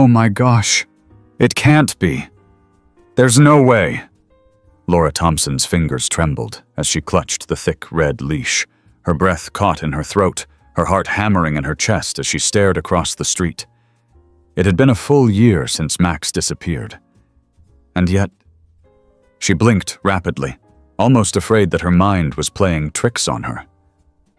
my gosh. It can't be. There's no way. Laura Thompson's fingers trembled as she clutched the thick red leash, her breath caught in her throat, her heart hammering in her chest as she stared across the street. It had been a full year since Max disappeared. And yet, she blinked rapidly, almost afraid that her mind was playing tricks on her.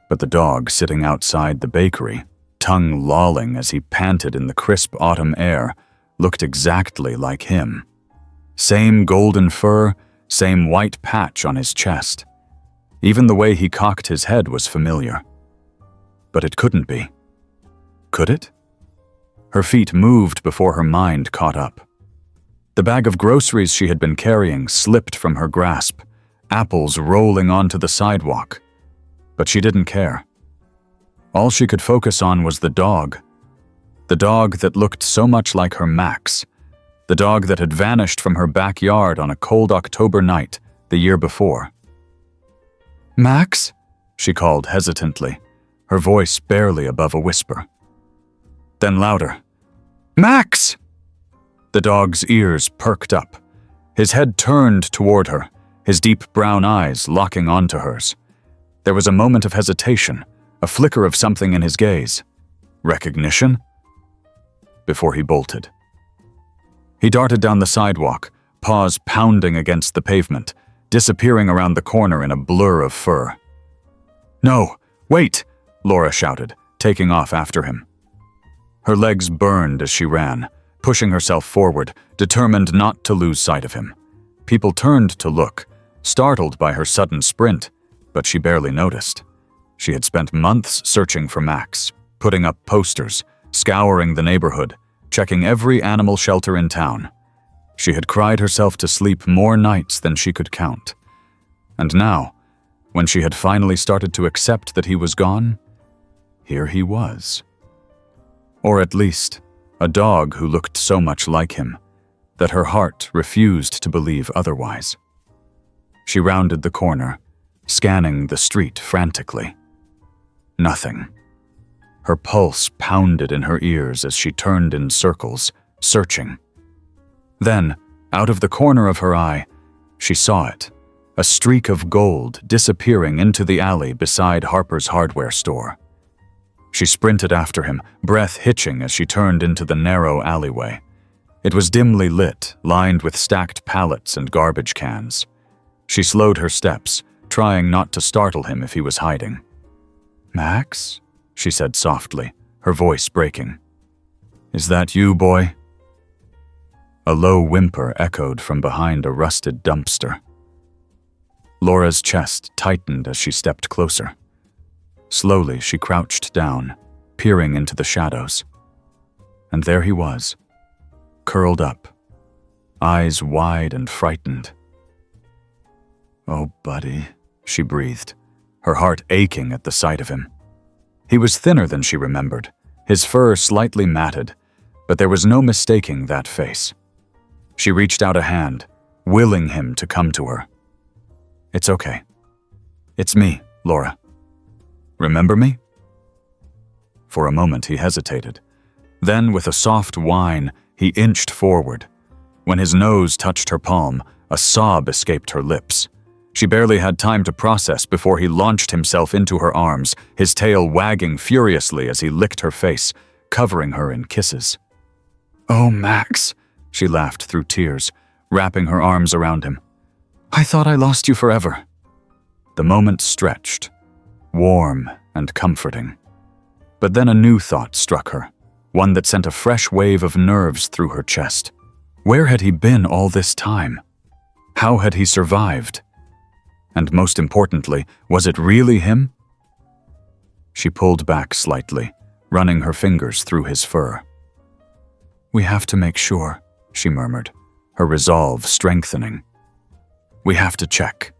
But the dog sitting outside the bakery, tongue lolling as he panted in the crisp autumn air, looked exactly like him. Same golden fur, same white patch on his chest. Even the way he cocked his head was familiar. But it couldn't be. Could it? Her feet moved before her mind caught up. The bag of groceries she had been carrying slipped from her grasp, apples rolling onto the sidewalk. But she didn't care. All she could focus on was the dog that looked so much like her Max, the dog that had vanished from her backyard on a cold October night the year before. "Max?" she called hesitantly, her voice barely above a whisper. Then louder, "Max!" The dog's ears perked up. His head turned toward her, his deep brown eyes locking onto hers. There was a moment of hesitation, a flicker of something in his gaze. Recognition? Before he bolted. He darted down the sidewalk, paws pounding against the pavement, disappearing around the corner in a blur of fur. "No, wait!" Laura shouted, taking off after him. Her legs burned as she ran, pushing herself forward, determined not to lose sight of him. People turned to look, startled by her sudden sprint, but she barely noticed. She had spent months searching for Max, putting up posters, scouring the neighborhood, checking every animal shelter in town. She had cried herself to sleep more nights than she could count. And now, when she had finally started to accept that he was gone, here he was. Or at least, a dog who looked so much like him that her heart refused to believe otherwise. She rounded the corner, scanning the street frantically. Nothing. Her pulse pounded in her ears as she turned in circles, searching. Then, out of the corner of her eye, she saw it, a streak of gold disappearing into the alley beside Harper's hardware store. She sprinted after him, breath hitching as she turned into the narrow alleyway. It was dimly lit, lined with stacked pallets and garbage cans. She slowed her steps, trying not to startle him if he was hiding. "Max?" she said softly, her voice breaking. "Is that you, boy?" A low whimper echoed from behind a rusted dumpster. Laura's chest tightened as she stepped closer. Slowly, she crouched down, peering into the shadows. And there he was, curled up, eyes wide and frightened. "Oh, buddy," she breathed, her heart aching at the sight of him. He was thinner than she remembered, his fur slightly matted, but there was no mistaking that face. She reached out a hand, willing him to come to her. "It's okay. It's me, Laura. Remember me?" For a moment he hesitated. Then, with a soft whine, he inched forward. When his nose touched her palm, a sob escaped her lips. She barely had time to process before he launched himself into her arms, his tail wagging furiously as he licked her face, covering her in kisses. "Oh, Max," she laughed through tears, wrapping her arms around him. "I thought I lost you forever." The moment stretched, warm and comforting. But then a new thought struck her, one that sent a fresh wave of nerves through her chest. Where had he been all this time? How had he survived? And most importantly, was it really him? She pulled back slightly, running her fingers through his fur. "We have to make sure," she murmured, her resolve strengthening. "We have to check."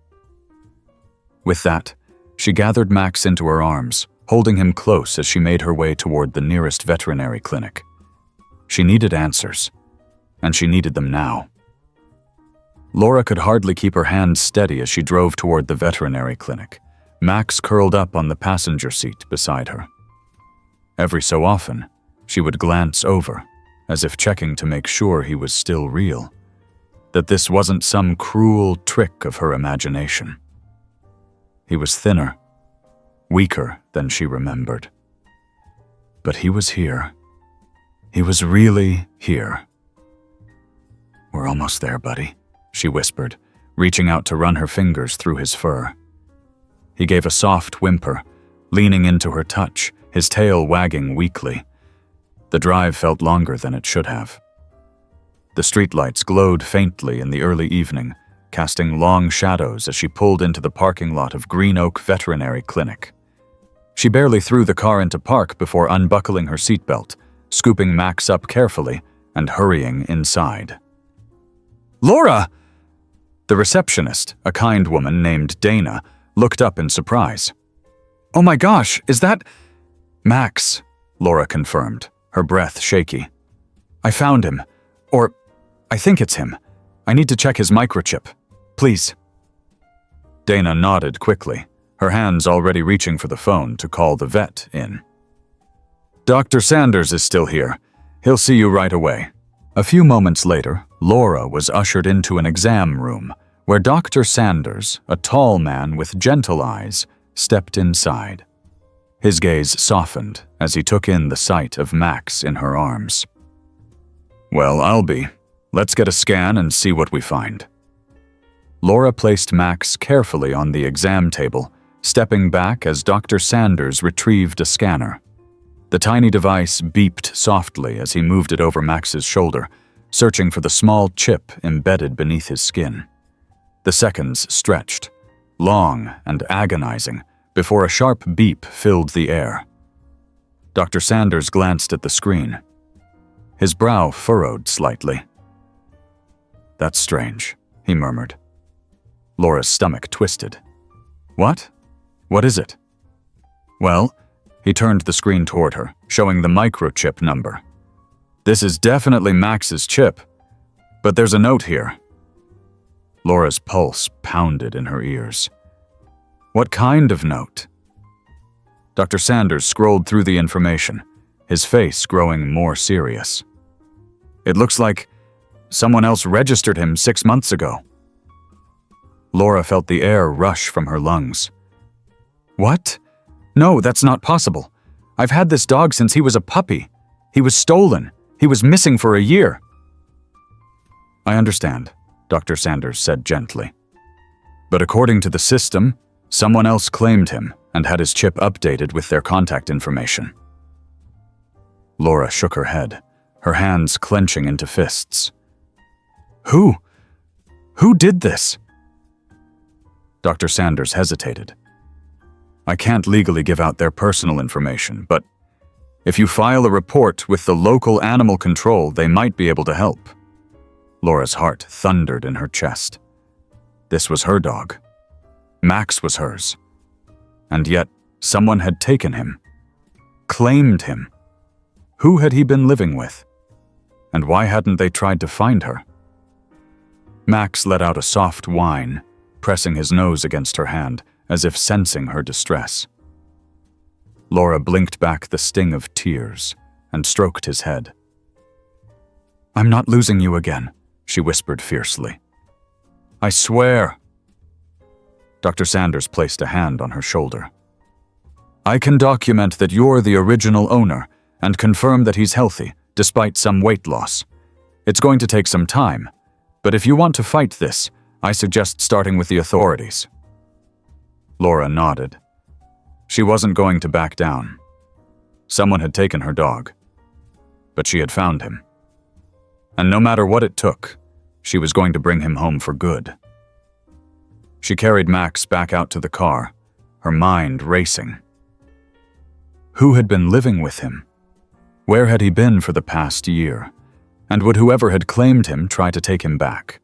With that, she gathered Max into her arms, holding him close as she made her way toward the nearest veterinary clinic. She needed answers, and she needed them now. Laura could hardly keep her hands steady as she drove toward the veterinary clinic, Max curled up on the passenger seat beside her. Every so often, she would glance over, as if checking to make sure he was still real, that this wasn't some cruel trick of her imagination. He was thinner, weaker than she remembered. But he was here. He was really here. "We're almost there, buddy," she whispered, reaching out to run her fingers through his fur. He gave a soft whimper, leaning into her touch, his tail wagging weakly. The drive felt longer than it should have. The streetlights glowed faintly in the early evening, casting long shadows as she pulled into the parking lot of Green Oak Veterinary Clinic. She barely threw the car into park before unbuckling her seatbelt, scooping Max up carefully, and hurrying inside. "Laura!" The receptionist, a kind woman named Dana, looked up in surprise. "Oh my gosh, is that—" "Max," Laura confirmed, her breath shaky. "I found him. Or, I think it's him. I need to check his microchip. Please." Dana nodded quickly, her hands already reaching for the phone to call the vet in. "Dr. Sanders is still here. He'll see you right away." A few moments later, Laura was ushered into an exam room where Dr. Sanders, a tall man with gentle eyes, stepped inside. His gaze softened as he took in the sight of Max in her arms. "Well, I'll be. Let's get a scan and see what we find." Laura placed Max carefully on the exam table, stepping back as Dr. Sanders retrieved a scanner. The tiny device beeped softly as he moved it over Max's shoulder, searching for the small chip embedded beneath his skin. The seconds stretched, long and agonizing, before a sharp beep filled the air. Dr. Sanders glanced at the screen. His brow furrowed slightly. "That's strange," he murmured. Laura's stomach twisted. "What? What is it?" "Well," he turned the screen toward her, showing the microchip number. "This is definitely Max's chip, but there's a note here." Laura's pulse pounded in her ears. "What kind of note?" Dr. Sanders scrolled through the information, his face growing more serious. "It looks like someone else registered him 6 months ago." Laura felt the air rush from her lungs. "What? No, that's not possible. I've had this dog since he was a puppy. He was stolen. He was missing for a year." "I understand," Dr. Sanders said gently. "But according to the system, someone else claimed him and had his chip updated with their contact information." Laura shook her head, her hands clenching into fists. Who? Who did this?" Dr. Sanders hesitated. "I can't legally give out their personal information, but if you file a report with the local animal control, they might be able to help." Laura's heart thundered in her chest. This was her dog. Max was hers. And yet, someone had taken him, claimed him. Who had he been living with? And why hadn't they tried to find her? Max let out a soft whine, pressing his nose against her hand, as if sensing her distress. Laura blinked back the sting of tears and stroked his head. "I'm not losing you again," she whispered fiercely. "I swear." Dr. Sanders placed a hand on her shoulder. "I can document that you're the original owner and confirm that he's healthy, despite some weight loss. It's going to take some time, but if you want to fight this, I suggest starting with the authorities." Laura nodded. She wasn't going to back down. Someone had taken her dog, but she had found him. And no matter what it took, she was going to bring him home for good. She carried Max back out to the car, her mind racing. Who had been living with him? Where had he been for the past year? And would whoever had claimed him try to take him back?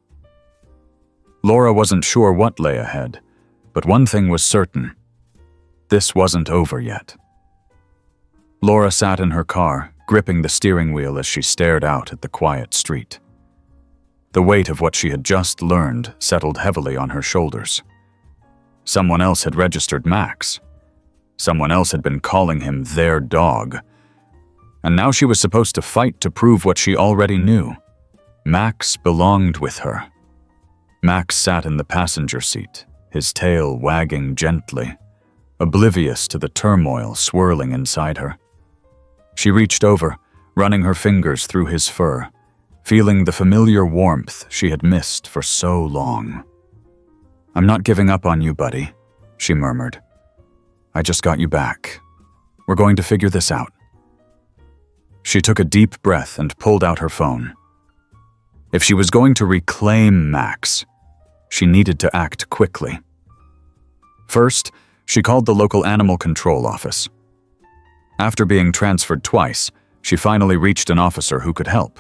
Laura wasn't sure what lay ahead, but one thing was certain. This wasn't over yet. Laura sat in her car, gripping the steering wheel as she stared out at the quiet street. The weight of what she had just learned settled heavily on her shoulders. Someone else had registered Max. Someone else had been calling him their dog. and now she was supposed to fight to prove what she already knew. Max belonged with her. Max sat in the passenger seat, his tail wagging gently, oblivious to the turmoil swirling inside her. She reached over, running her fingers through his fur, feeling the familiar warmth she had missed for so long. "I'm not giving up on you, buddy," she murmured. "I just got you back. We're going to figure this out." She took a deep breath and pulled out her phone. If she was going to reclaim Max, she needed to act quickly. First, she called the local animal control office. After being transferred twice, she finally reached an officer who could help.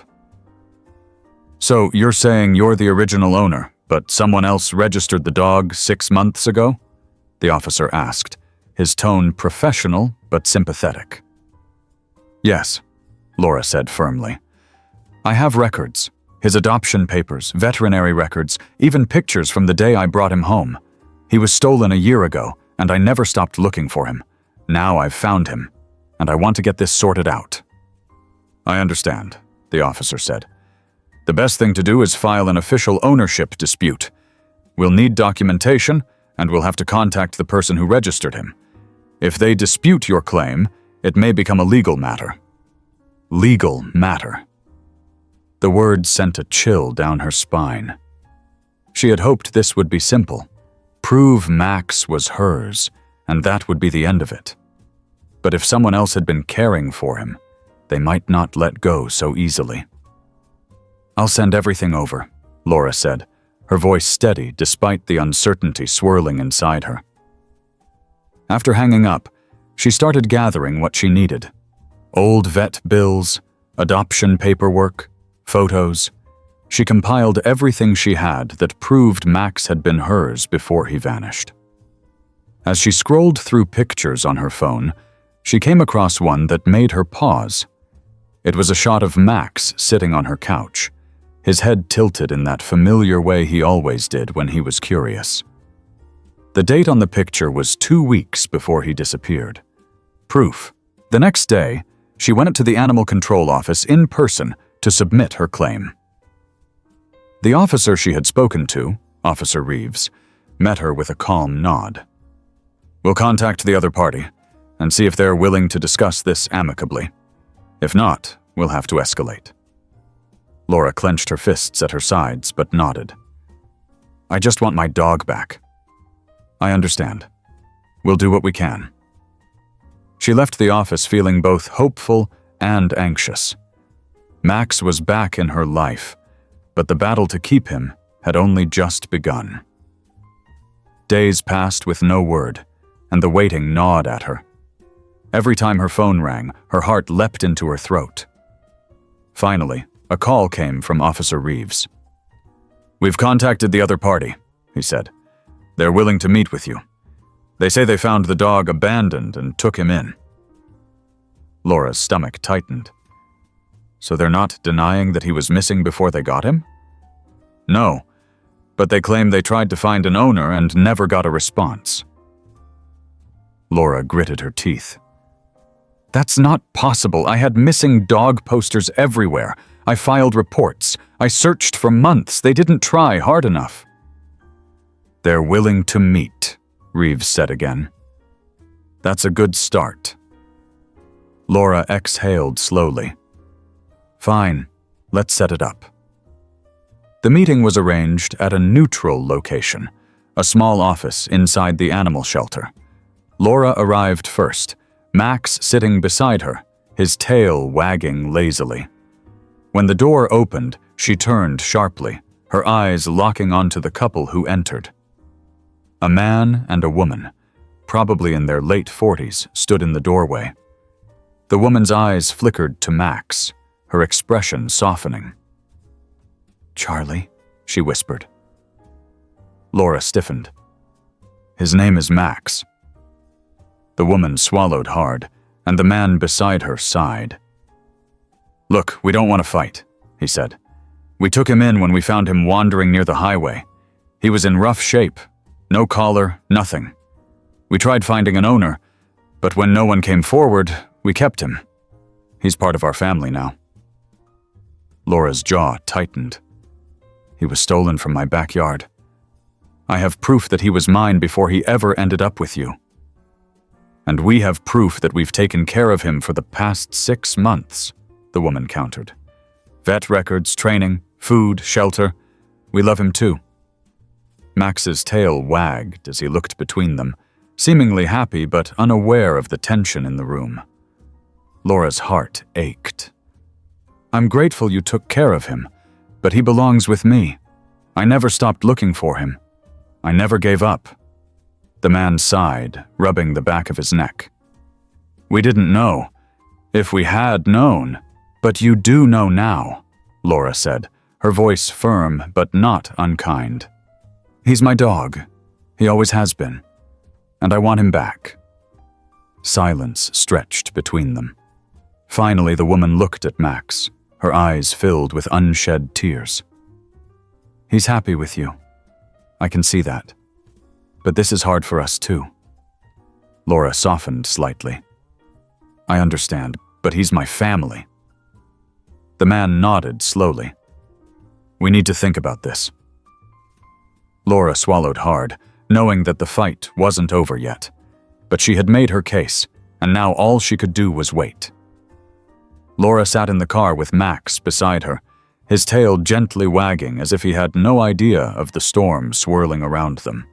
"So you're saying you're the original owner, but someone else registered the dog 6 months ago?" the officer asked, his tone professional but sympathetic. "Yes," Laura said firmly. "I have records. His adoption papers, veterinary records, even pictures from the day I brought him home. He was stolen a year ago, and I never stopped looking for him. Now I've found him, and I want to get this sorted out." "I understand," the officer said. "The best thing to do is file an official ownership dispute. We'll need documentation, and we'll have to contact the person who registered him. If they dispute your claim, it may become a legal matter." Legal matter. The word sent a chill down her spine. She had hoped this would be simple. Prove Max was hers, and that would be the end of it. But if someone else had been caring for him, they might not let go so easily. "I'll send everything over," Laura said, her voice steady despite the uncertainty swirling inside her. After hanging up, she started gathering what she needed. Old vet bills, adoption paperwork, photos. She compiled everything she had that proved Max had been hers before he vanished. As she scrolled through pictures on her phone, she came across one that made her pause. It was a shot of Max sitting on her couch, his head tilted in that familiar way he always did when he was curious. The date on the picture was 2 weeks before he disappeared. Proof. The next day, she went to the animal control office in person to submit her claim. The officer she had spoken to, Officer Reeves, met her with a calm nod. "We'll contact the other party and see if they're willing to discuss this amicably. If not, we'll have to escalate." Laura clenched her fists at her sides but nodded. "I just want my dog back." "I understand. We'll do what we can." She left the office feeling both hopeful and anxious. Max was back in her life, but the battle to keep him had only just begun. Days passed with no word, and the waiting gnawed at her. Every time her phone rang, her heart leapt into her throat. Finally, a call came from Officer Reeves. "We've contacted the other party," he said. "They're willing to meet with you. They say they found the dog abandoned and took him in." Laura's stomach tightened. So they're not denying that he was missing before they got him? No, but they claim they tried to find an owner and never got a response. Laura gritted her teeth. "That's not possible. I had missing dog posters everywhere. I filed reports. I searched for months. They didn't try hard enough." "They're willing to meet," Reeves said again. "That's a good start." Laura exhaled slowly. "Fine, let's set it up." The meeting was arranged at a neutral location, a small office inside the animal shelter. Laura arrived first, Max sitting beside her, his tail wagging lazily. When the door opened, she turned sharply, her eyes locking onto the couple who entered. A man and a woman, probably in their late 40s, stood in the doorway. The woman's eyes flickered to Max, her expression softening. "Charlie," she whispered. Laura stiffened. "His name is Max." The woman swallowed hard, and the man beside her sighed. "Look, we don't want to fight," he said. "We took him in when we found him wandering near the highway. He was in rough shape, no collar, nothing. We tried finding an owner, but when no one came forward, we kept him." He's part of our family now. Laura's jaw tightened. He was stolen from my backyard. I have proof that he was mine before he ever ended up with you. And we have proof that we've taken care of him for the past 6 months, the woman countered. Vet records, training, food, shelter. We love him too. Max's tail wagged as he looked between them, seemingly happy but unaware of the tension in the room. Laura's heart ached. I'm grateful you took care of him, but he belongs with me. I never stopped looking for him. I never gave up. The man sighed, rubbing the back of his neck. We didn't know. If we had known. But you do know now, Laura said, her voice firm but not unkind. He's my dog. He always has been. And I want him back. Silence stretched between them. Finally, the woman looked at Max, her eyes filled with unshed tears. He's happy with you. I can see that. But this is hard for us too. Laura softened slightly. I understand, but he's my family. The man nodded slowly. We need to think about this. Laura swallowed hard, knowing that the fight wasn't over yet. But she had made her case, and now all she could do was wait. Laura sat in the car with Max beside her, his tail gently wagging as if he had no idea of the storm swirling around them.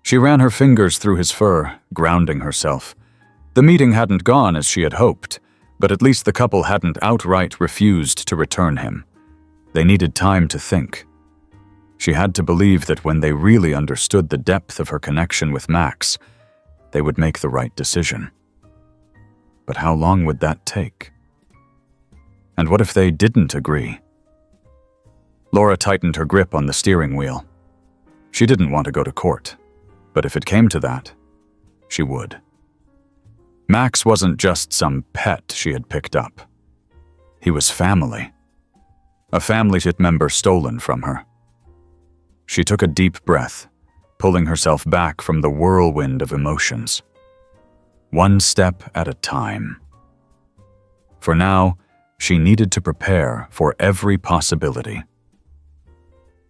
She ran her fingers through his fur, grounding herself. The meeting hadn't gone as she had hoped, but at least the couple hadn't outright refused to return him. They needed time to think. She had to believe that when they really understood the depth of her connection with Max, they would make the right decision. But how long would that take? And what if they didn't agree? Laura tightened her grip on the steering wheel. She didn't want to go to court, but if it came to that, she would. Max wasn't just some pet she had picked up. He was family. A family member stolen from her. She took a deep breath, pulling herself back from the whirlwind of emotions. One step at a time. For now, she needed to prepare for every possibility.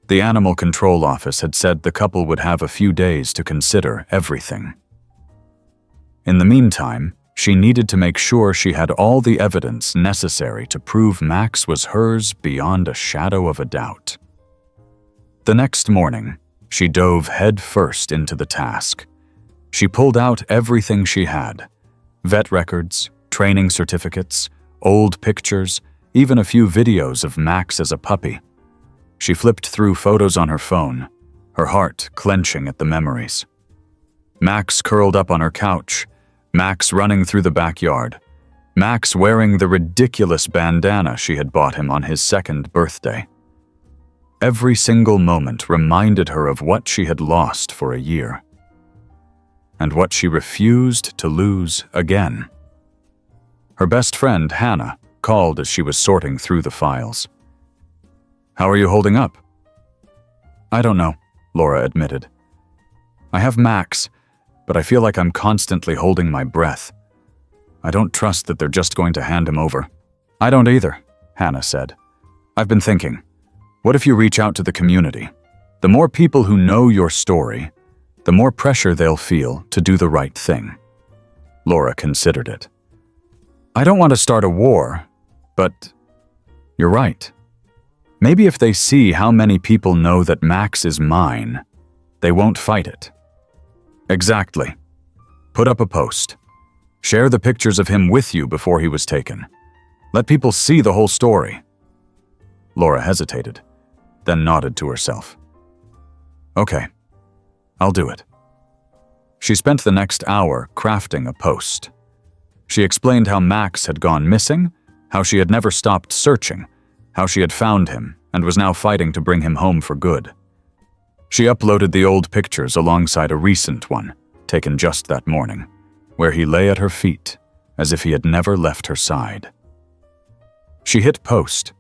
The Animal Control Office had said the couple would have a few days to consider everything. In the meantime, she needed to make sure she had all the evidence necessary to prove Max was hers beyond a shadow of a doubt. The next morning, she dove headfirst into the task. She pulled out everything she had: vet records, training certificates, old pictures, even a few videos of Max as a puppy. She flipped through photos on her phone, her heart clenching at the memories. Max curled up on her couch, Max running through the backyard, Max wearing the ridiculous bandana she had bought him on his 2nd birthday. Every single moment reminded her of what she had lost for a year, and what she refused to lose again. Her best friend, Hannah, called as she was sorting through the files. How are you holding up? I don't know, Laura admitted. I have Max, but I feel like I'm constantly holding my breath. I don't trust that they're just going to hand him over. I don't either, Hannah said. I've been thinking, what if you reach out to the community? The more people who know your story, the more pressure they'll feel to do the right thing. Laura considered it. I don't want to start a war, but you're right. Maybe if they see how many people know that Max is mine, they won't fight it. Exactly. Put up a post. Share the pictures of him with you before he was taken. Let people see the whole story. Laura hesitated, then nodded to herself. Okay, I'll do it. She spent the next hour crafting a post. She explained how Max had gone missing, how she had never stopped searching, how she had found him and was now fighting to bring him home for good. She uploaded the old pictures alongside a recent one, taken just that morning, where he lay at her feet as if he had never left her side. She hit post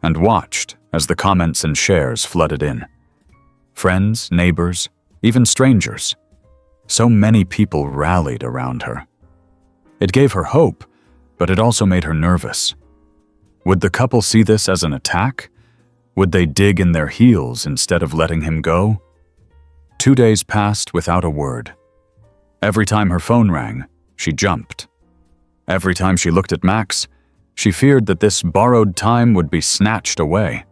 and watched as the comments and shares flooded in. Friends, neighbors, even strangers. So many people rallied around her. It gave her hope, but it also made her nervous. Would the couple see this as an attack? Would they dig in their heels instead of letting him go? 2 days passed without a word. Every time her phone rang, she jumped. Every time she looked at Max, she feared that this borrowed time would be snatched away.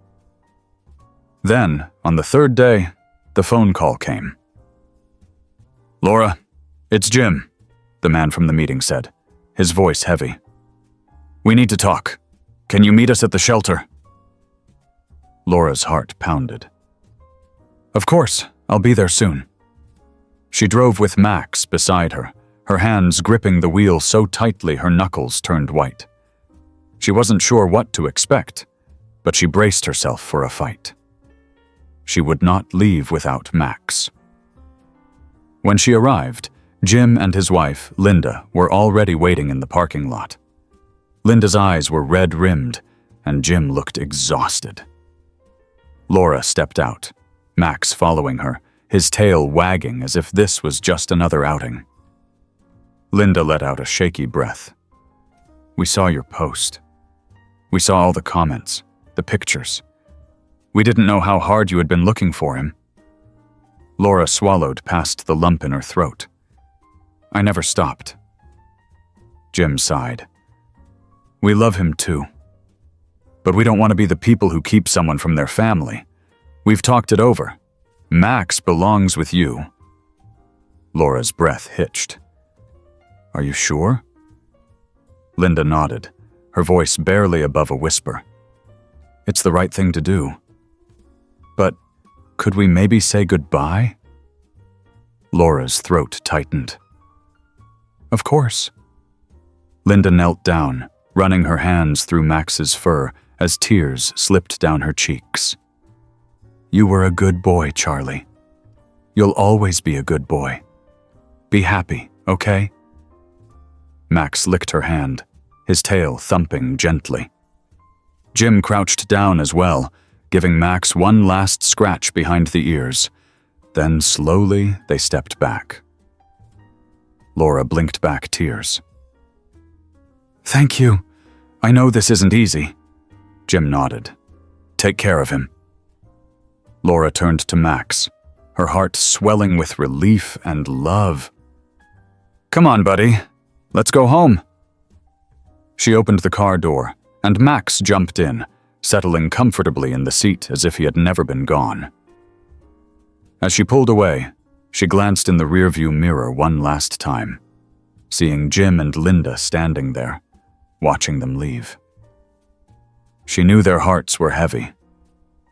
Then, on the 3rd day, the phone call came. "Laura, it's Jim," the man from the meeting said, his voice heavy. "We need to talk. Can you meet us at the shelter?" Laura's heart pounded. "Of course, I'll be there soon." She drove with Max beside her hands gripping the wheel so tightly her knuckles turned white. She wasn't sure what to expect, but she braced herself for a fight. She would not leave without Max. When she arrived, Jim and his wife, Linda, were already waiting in the parking lot. Linda's eyes were red-rimmed, and Jim looked exhausted. Laura stepped out, Max following her, his tail wagging as if this was just another outing. Linda let out a shaky breath. "We saw your post. We saw all the comments, the pictures. We didn't know how hard you had been looking for him." Laura swallowed past the lump in her throat. "I never stopped." Jim sighed. "We love him too. But we don't want to be the people who keep someone from their family. We've talked it over. Max belongs with you." Laura's breath hitched. "Are you sure?" Linda nodded, her voice barely above a whisper. "It's the right thing to do. But could we maybe say goodbye?" Laura's throat tightened. "Of course." Linda knelt down, running her hands through Max's fur as tears slipped down her cheeks. "You were a good boy, Charlie. You'll always be a good boy. Be happy, okay?" Max licked her hand, his tail thumping gently. Jim crouched down as well, giving Max one last scratch behind the ears. Then slowly they stepped back. Laura blinked back tears. "Thank you. I know this isn't easy." Jim nodded. "Take care of him." Laura turned to Max, her heart swelling with relief and love. "Come on, buddy. Let's go home." She opened the car door, and Max jumped in, settling comfortably in the seat as if he had never been gone. As she pulled away, she glanced in the rearview mirror one last time, seeing Jim and Linda standing there, watching them leave. She knew their hearts were heavy,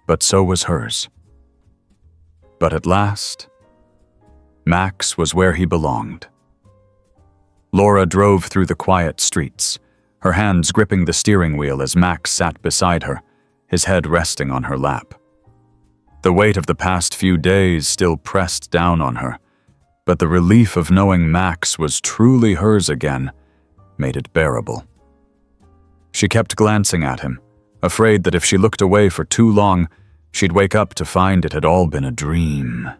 but so was hers. But at last, Max was where he belonged. Laura drove through the quiet streets, her hands gripping the steering wheel as Max sat beside her, his head resting on her lap. The weight of the past few days still pressed down on her, but the relief of knowing Max was truly hers again made it bearable. She kept glancing at him, afraid that if she looked away for too long, she'd wake up to find it had all been a dream.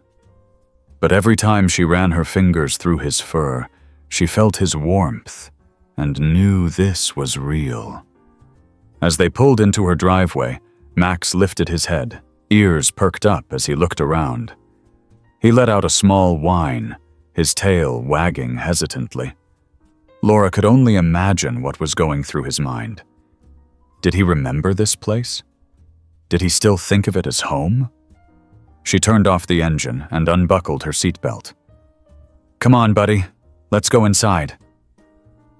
But every time she ran her fingers through his fur, she felt his warmth and knew this was real. As they pulled into her driveway, Max lifted his head, ears perked up as he looked around. He let out a small whine, his tail wagging hesitantly. Laura could only imagine what was going through his mind. Did he remember this place? Did he still think of it as home? She turned off the engine and unbuckled her seatbelt. "Come on, buddy. Let's go inside."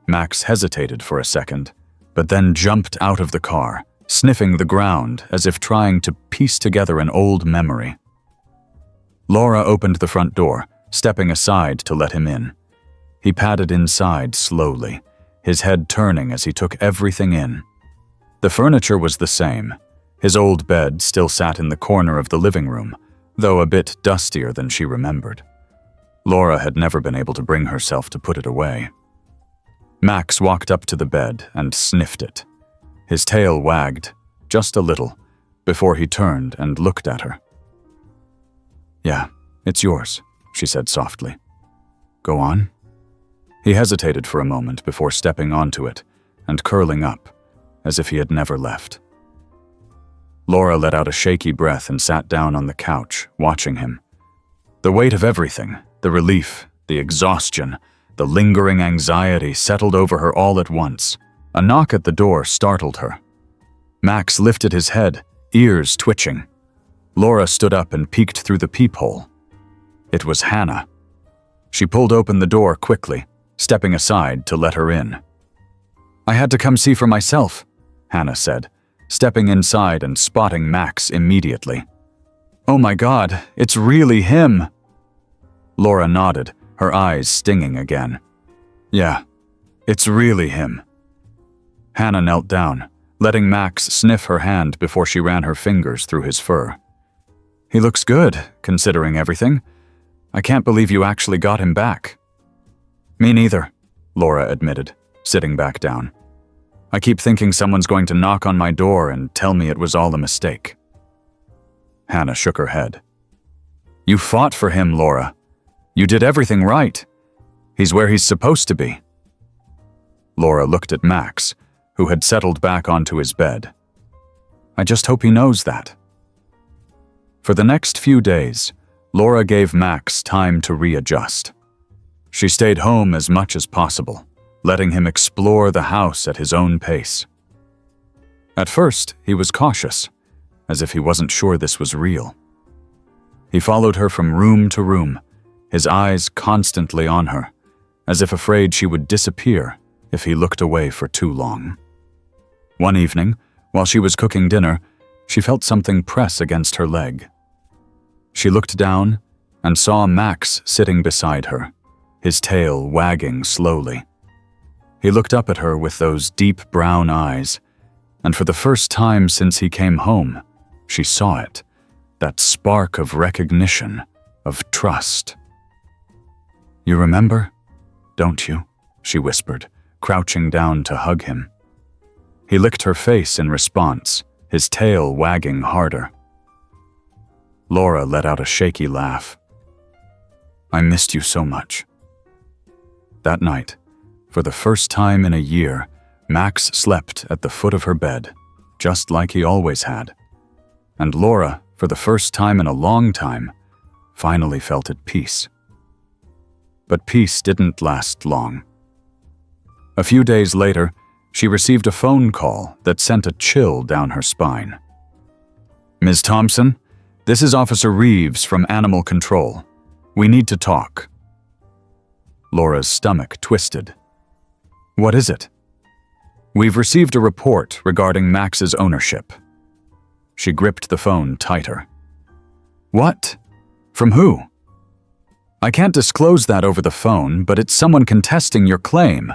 Max hesitated for a second, but then jumped out of the car, sniffing the ground as if trying to piece together an old memory. Laura opened the front door, stepping aside to let him in. He padded inside slowly, his head turning as he took everything in. The furniture was the same. His old bed still sat in the corner of the living room, though a bit dustier than she remembered. Laura had never been able to bring herself to put it away. Max walked up to the bed and sniffed it. His tail wagged, just a little, before he turned and looked at her. "Yeah, it's yours," she said softly. "Go on." He hesitated for a moment before stepping onto it, and curling up, as if he had never left. Laura let out a shaky breath and sat down on the couch, watching him. The weight of everything, the relief, the exhaustion, the lingering anxiety settled over her all at once. A knock at the door startled her. Max lifted his head, ears twitching. Laura stood up and peeked through the peephole. It was Hannah. She pulled open the door quickly, stepping aside to let her in. "I had to come see for myself," Hannah said, stepping inside and spotting Max immediately. "Oh my God, it's really him!" Laura nodded, her eyes stinging again. "Yeah, it's really him." Hannah knelt down, letting Max sniff her hand before she ran her fingers through his fur. "He looks good, considering everything. I can't believe you actually got him back." "Me neither," Laura admitted, sitting back down. "I keep thinking someone's going to knock on my door and tell me it was all a mistake." Hannah shook her head. "You fought for him, Laura. You did everything right. He's where he's supposed to be." Laura looked at Max, who had settled back onto his bed. "I just hope he knows that." For the next few days, Laura gave Max time to readjust. She stayed home as much as possible, letting him explore the house at his own pace. At first, he was cautious, as if he wasn't sure this was real. He followed her from room to room, his eyes constantly on her, as if afraid she would disappear if he looked away for too long. One evening, while she was cooking dinner, she felt something press against her leg. She looked down and saw Max sitting beside her, his tail wagging slowly. He looked up at her with those deep brown eyes, and for the first time since he came home, she saw it, that spark of recognition, of trust. "You remember, don't you?" she whispered, crouching down to hug him. He licked her face in response, his tail wagging harder. Laura let out a shaky laugh. "I missed you so much." That night, for the first time in a year, Max slept at the foot of her bed, just like he always had. And Laura, for the first time in a long time, finally felt at peace. But peace didn't last long. A few days later, she received a phone call that sent a chill down her spine. "Ms. Thompson, this is Officer Reeves from Animal Control. We need to talk." Laura's stomach twisted. "What is it?" "We've received a report regarding Max's ownership." She gripped the phone tighter. "What? From who?" "I can't disclose that over the phone, but it's someone contesting your claim.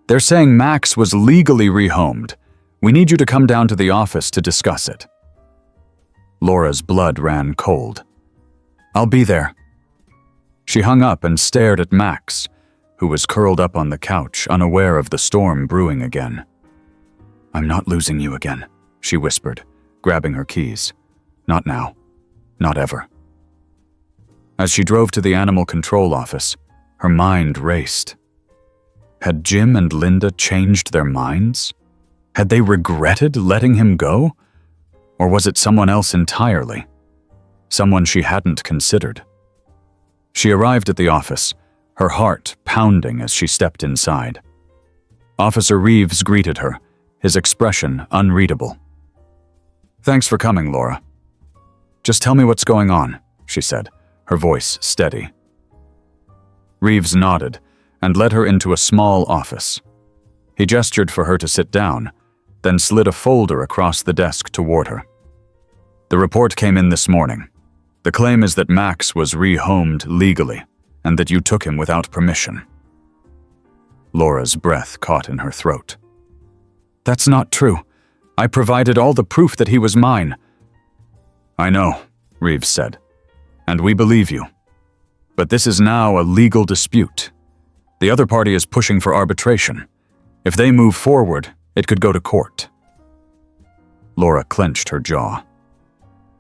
They're saying Max was legally rehomed. We need you to come down to the office to discuss it." Laura's blood ran cold. "I'll be there." She hung up and stared at Max, who was curled up on the couch, unaware of the storm brewing again. "I'm not losing you again," she whispered, grabbing her keys. "Not now. Not ever." As she drove to the Animal Control office, her mind raced. Had Jim and Linda changed their minds? Had they regretted letting him go? Or was it someone else entirely? Someone she hadn't considered. She arrived at the office, her heart pounding as she stepped inside. Officer Reeves greeted her, his expression unreadable. "Thanks for coming, Laura." "Just tell me what's going on," she said, her voice steady. Reeves nodded and led her into a small office. He gestured for her to sit down, then slid a folder across the desk toward her. "The report came in this morning. The claim is that Max was rehomed legally, and that you took him without permission." Laura's breath caught in her throat. "That's not true. I provided all the proof that he was mine." "I know," Reeves said, "and we believe you. But this is now a legal dispute. The other party is pushing for arbitration. If they move forward, it could go to court." Laura clenched her jaw.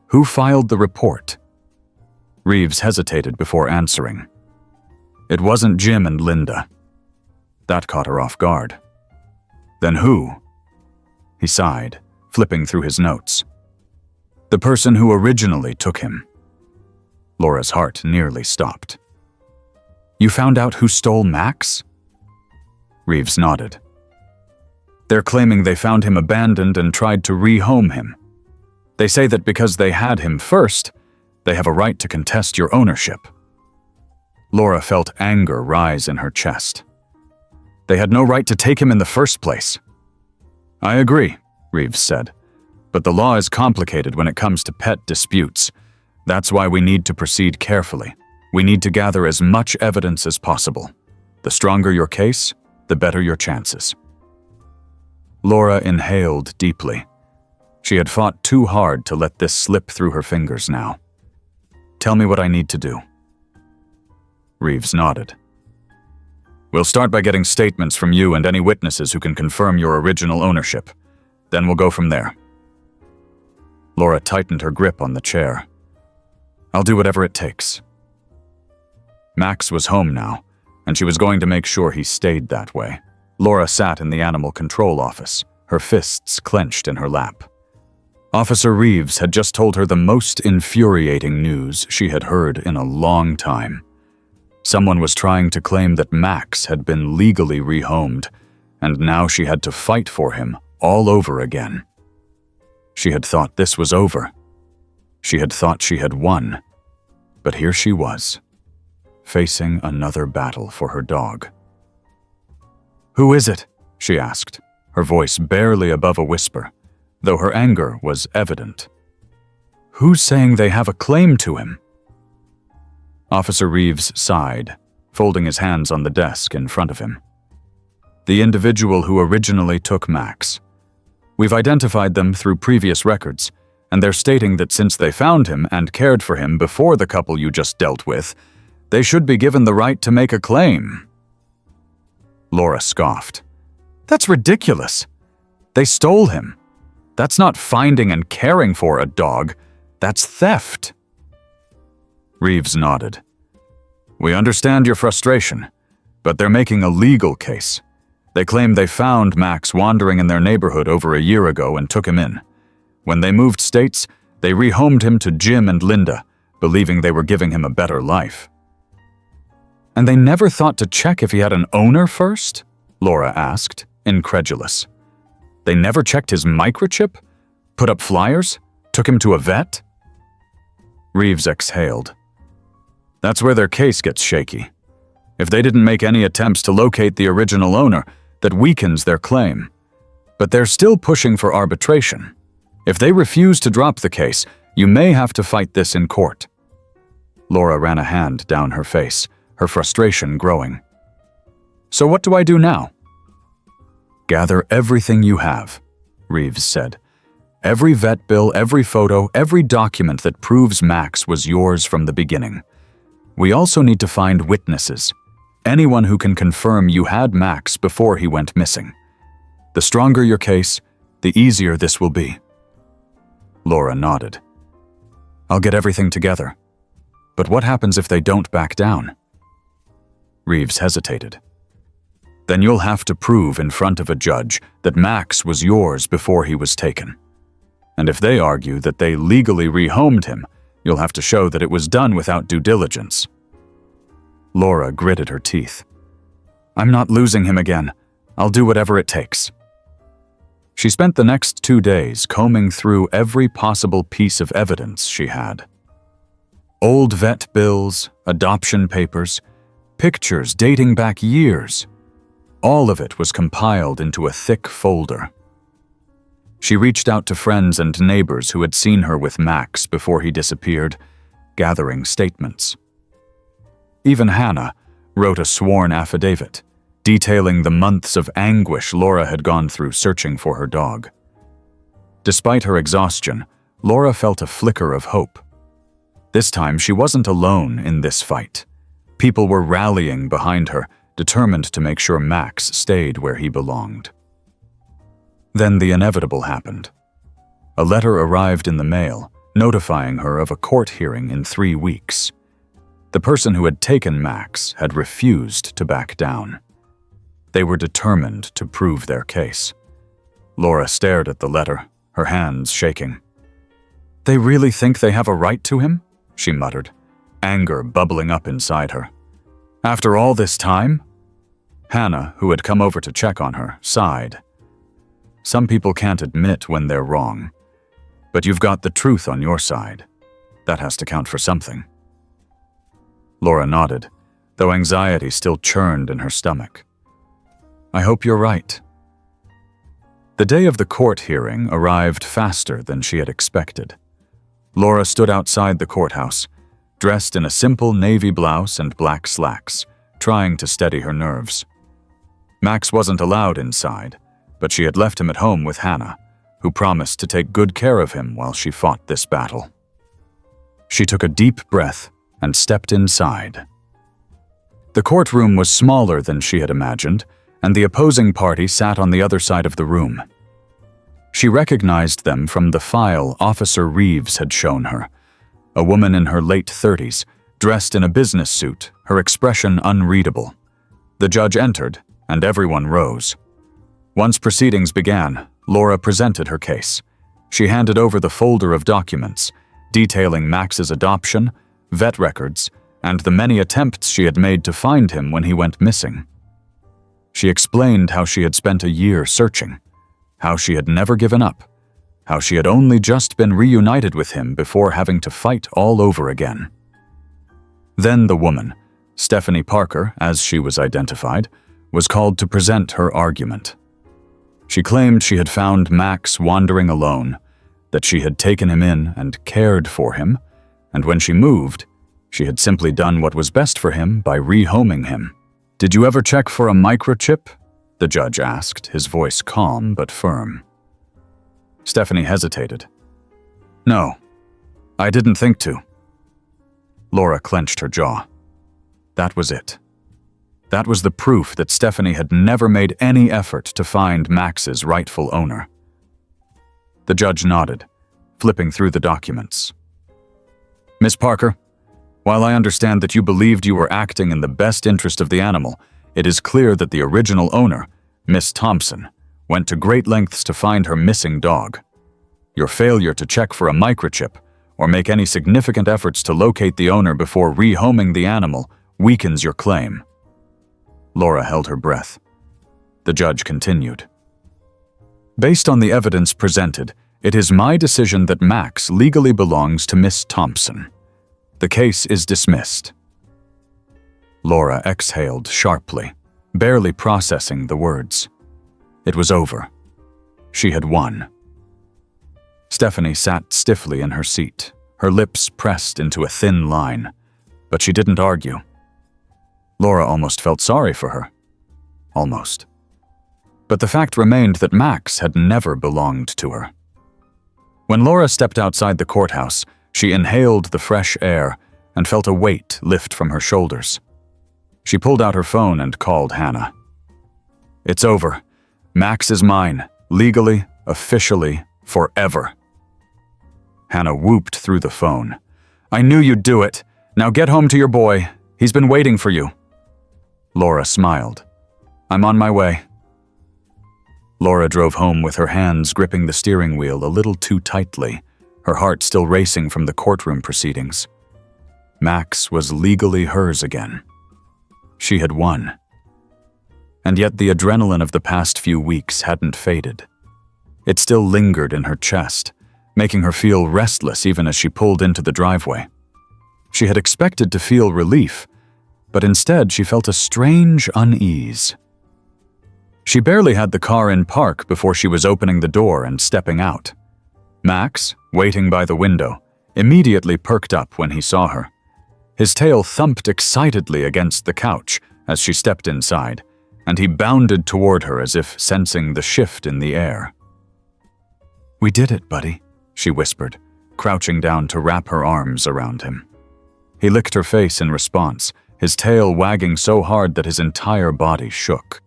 "Who filed the report?" Reeves hesitated before answering. "It wasn't Jim and Linda." That caught her off guard. Then who? He sighed, flipping through his notes. The person who originally took him. Laura's heart nearly stopped. You found out who stole Max? Reeves nodded. They're claiming they found him abandoned and tried to rehome him. They say that because they had him first, they have a right to contest your ownership. Laura felt anger rise in her chest. They had no right to take him in the first place. I agree, Reeves said, but the law is complicated when it comes to pet disputes. That's why we need to proceed carefully. We need to gather as much evidence as possible. The stronger your case, the better your chances. Laura inhaled deeply. She had fought too hard to let this slip through her fingers now. Tell me what I need to do. Reeves nodded. We'll start by getting statements from you and any witnesses who can confirm your original ownership. Then we'll go from there. Laura tightened her grip on the chair. I'll do whatever it takes. Max was home now, and she was going to make sure he stayed that way. Laura sat in the animal control office, her fists clenched in her lap. Officer Reeves had just told her the most infuriating news she had heard in a long time. Someone was trying to claim that Max had been legally rehomed, and now she had to fight for him all over again. She had thought this was over. She had thought she had won. But here she was, facing another battle for her dog. Who is it? She asked, her voice barely above a whisper, though her anger was evident. Who's saying they have a claim to him? Officer Reeves sighed, folding his hands on the desk in front of him. The individual who originally took Max. We've identified them through previous records, and they're stating that since they found him and cared for him before the couple you just dealt with, they should be given the right to make a claim. Laura scoffed. That's ridiculous. They stole him. That's not finding and caring for a dog. That's theft. Reeves nodded. We understand your frustration, but they're making a legal case. They claim they found Max wandering in their neighborhood over a year ago and took him in. When they moved states, they rehomed him to Jim and Linda, believing they were giving him a better life. And they never thought to check if he had an owner first? Laura asked, incredulous. They never checked his microchip? Put up flyers? Took him to a vet? Reeves exhaled. That's where their case gets shaky. If they didn't make any attempts to locate the original owner, that weakens their claim. But they're still pushing for arbitration. If they refuse to drop the case, you may have to fight this in court. Laura ran a hand down her face, her frustration growing. So what do I do now? Gather everything you have, Reeves said. Every vet bill, every photo, every document that proves Max was yours from the beginning. We also need to find witnesses. Anyone who can confirm you had Max before he went missing. The stronger your case, the easier this will be. Laura nodded. I'll get everything together. But what happens if they don't back down? Reeves hesitated. Then you'll have to prove in front of a judge that Max was yours before he was taken. And if they argue that they legally rehomed him, you'll have to show that it was done without due diligence. Laura gritted her teeth. I'm not losing him again. I'll do whatever it takes. She spent the next 2 days combing through every possible piece of evidence she had. Old vet bills, adoption papers, pictures dating back years. All of it was compiled into a thick folder. She reached out to friends and neighbors who had seen her with Max before he disappeared, gathering statements. Even Hannah wrote a sworn affidavit, detailing the months of anguish Laura had gone through searching for her dog. Despite her exhaustion, Laura felt a flicker of hope. This time she wasn't alone in this fight. People were rallying behind her, determined to make sure Max stayed where he belonged. Then the inevitable happened. A letter arrived in the mail, notifying her of a court hearing in 3 weeks. The person who had taken Max had refused to back down. They were determined to prove their case. Laura stared at the letter, her hands shaking. "They really think they have a right to him?" she muttered, anger bubbling up inside her. "After all this time?" Hannah, who had come over to check on her, sighed. "Some people can't admit when they're wrong. But you've got the truth on your side. That has to count for something." Laura nodded, though anxiety still churned in her stomach. "I hope you're right." The day of the court hearing arrived faster than she had expected. Laura stood outside the courthouse, dressed in a simple navy blouse and black slacks, trying to steady her nerves. Max wasn't allowed inside, but she had left him at home with Hannah, who promised to take good care of him while she fought this battle. She took a deep breath and stepped inside. The courtroom was smaller than she had imagined, and the opposing party sat on the other side of the room. She recognized them from the file Officer Reeves had shown her, a woman in her late 30s, dressed in a business suit, her expression unreadable. The judge entered, and everyone rose. Once proceedings began, Laura presented her case. She handed over the folder of documents, detailing Max's adoption, vet records, and the many attempts she had made to find him when he went missing. She explained how she had spent a year searching, how she had never given up, how she had only just been reunited with him before having to fight all over again. Then the woman, Stephanie Parker, as she was identified, was called to present her argument. She claimed she had found Max wandering alone, that she had taken him in and cared for him, and when she moved, she had simply done what was best for him by rehoming him. "Did you ever check for a microchip?" the judge asked, his voice calm but firm. Stephanie hesitated. "No, I didn't think to." Laura clenched her jaw. That was it. That was the proof that Stephanie had never made any effort to find Max's rightful owner. The judge nodded, flipping through the documents. "Miss Parker, while I understand that you believed you were acting in the best interest of the animal, it is clear that the original owner, Miss Thompson, went to great lengths to find her missing dog. Your failure to check for a microchip or make any significant efforts to locate the owner before rehoming the animal weakens your claim." Laura held her breath. The judge continued. "Based on the evidence presented, it is my decision that Max legally belongs to Miss Thompson. The case is dismissed." Laura exhaled sharply, barely processing the words. It was over. She had won. Stephanie sat stiffly in her seat, her lips pressed into a thin line, but she didn't argue. Laura almost felt sorry for her. Almost. But the fact remained that Max had never belonged to her. When Laura stepped outside the courthouse, she inhaled the fresh air and felt a weight lift from her shoulders. She pulled out her phone and called Hannah. "It's over. Max is mine, legally, officially, forever." Hannah whooped through the phone. "I knew you'd do it. Now get home to your boy. He's been waiting for you." Laura smiled. "I'm on my way." Laura drove home with her hands gripping the steering wheel a little too tightly, her heart still racing from the courtroom proceedings. Max was legally hers again. She had won. And yet the adrenaline of the past few weeks hadn't faded. It still lingered in her chest, making her feel restless even as she pulled into the driveway. She had expected to feel relief, but instead she felt a strange unease. She barely had the car in park before she was opening the door and stepping out. Max, waiting by the window, immediately perked up when he saw her. His tail thumped excitedly against the couch as she stepped inside, and he bounded toward her as if sensing the shift in the air. "We did it, buddy," she whispered, crouching down to wrap her arms around him. He licked her face in response, his tail wagging so hard that his entire body shook.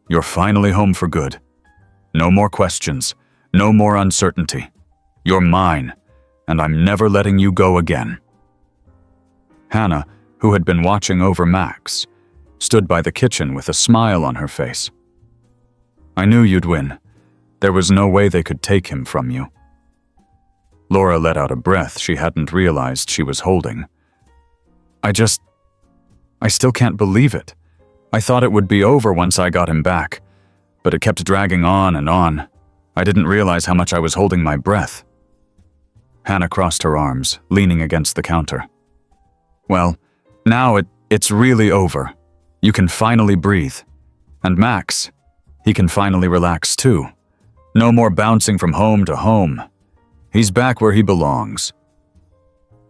"You're finally home for good. No more questions, no more uncertainty. You're mine, and I'm never letting you go again." Hannah, who had been watching over Max, stood by the kitchen with a smile on her face. "I knew you'd win. There was no way they could take him from you." Laura let out a breath she hadn't realized she was holding. I still can't believe it. I thought it would be over once I got him back, but it kept dragging on and on. I didn't realize how much I was holding my breath." Hannah crossed her arms, leaning against the counter. "Well, now it's really over. You can finally breathe. And Max, he can finally relax too. No more bouncing from home to home. He's back where he belongs."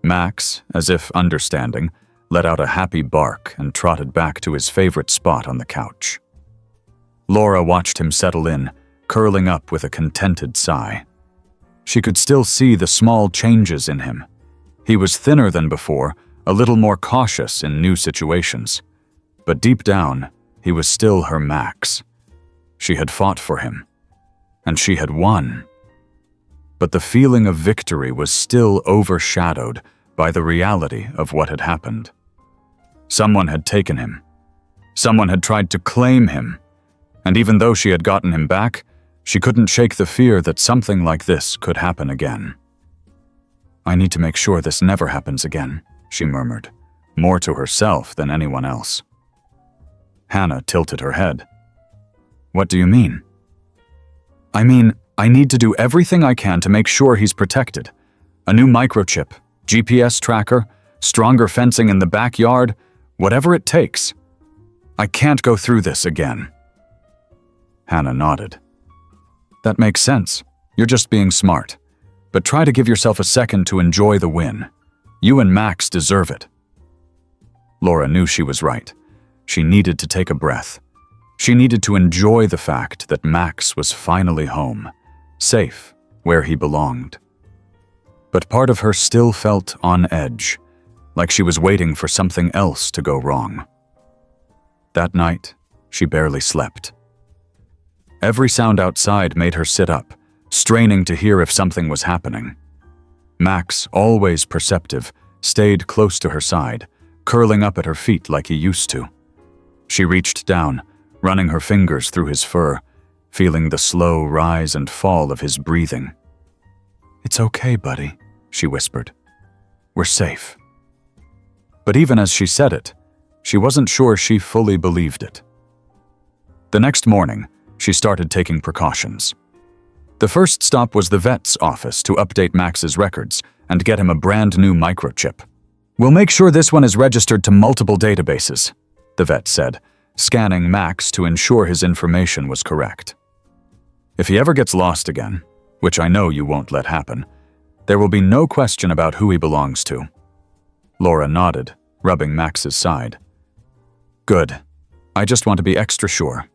Max, as if understanding, let out a happy bark and trotted back to his favorite spot on the couch. Laura watched him settle in, curling up with a contented sigh. She could still see the small changes in him. He was thinner than before, a little more cautious in new situations. But deep down, he was still her Max. She had fought for him, and she had won. But the feeling of victory was still overshadowed by the reality of what had happened. Someone had taken him. Someone had tried to claim him. And even though she had gotten him back, she couldn't shake the fear that something like this could happen again. "I need to make sure this never happens again," she murmured, more to herself than anyone else. Hannah tilted her head. "What do you mean?" "I mean, I need to do everything I can to make sure he's protected. A new microchip, GPS tracker, stronger fencing in the backyard, whatever it takes. I can't go through this again." Hannah nodded. "That makes sense. You're just being smart. But try to give yourself a second to enjoy the win. You and Max deserve it." Laura knew she was right. She needed to take a breath. She needed to enjoy the fact that Max was finally home, safe where he belonged. But part of her still felt on edge, like she was waiting for something else to go wrong. That night, she barely slept. Every sound outside made her sit up, straining to hear if something was happening. Max, always perceptive, stayed close to her side, curling up at her feet like he used to. She reached down, running her fingers through his fur, feeling the slow rise and fall of his breathing. "It's okay, buddy," she whispered. "We're safe." But even as she said it, she wasn't sure she fully believed it. The next morning, she started taking precautions. The first stop was the vet's office to update Max's records and get him a brand new microchip. "We'll make sure this one is registered to multiple databases," the vet said, scanning Max to ensure his information was correct. "If he ever gets lost again, which I know you won't let happen, there will be no question about who he belongs to." Laura nodded, rubbing Max's side. "Good. I just want to be extra sure."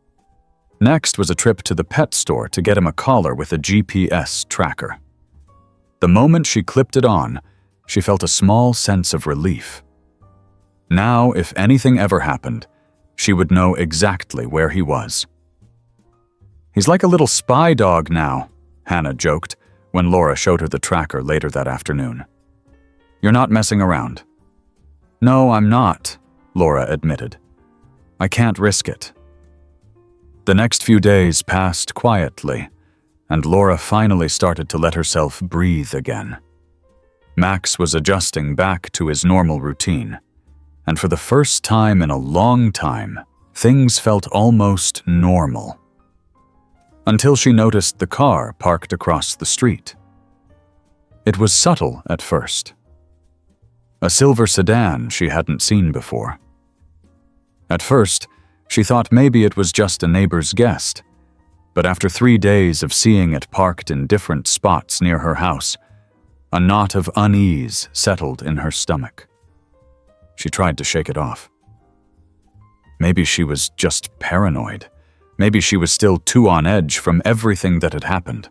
Next was a trip to the pet store to get him a collar with a GPS tracker. The moment she clipped it on, she felt a small sense of relief. Now, if anything ever happened, she would know exactly where he was. "He's like a little spy dog now," Hannah joked when Laura showed her the tracker later that afternoon. "You're not messing around." "No, I'm not," Laura admitted. "I can't risk it." The next few days passed quietly, and Laura finally started to let herself breathe again. Max was adjusting back to his normal routine, and for the first time in a long time, things felt almost normal. Until she noticed the car parked across the street. It was subtle at first. A silver sedan she hadn't seen before. At first, she thought maybe it was just a neighbor's guest, but after 3 days of seeing it parked in different spots near her house, a knot of unease settled in her stomach. She tried to shake it off. Maybe she was just paranoid. Maybe she was still too on edge from everything that had happened.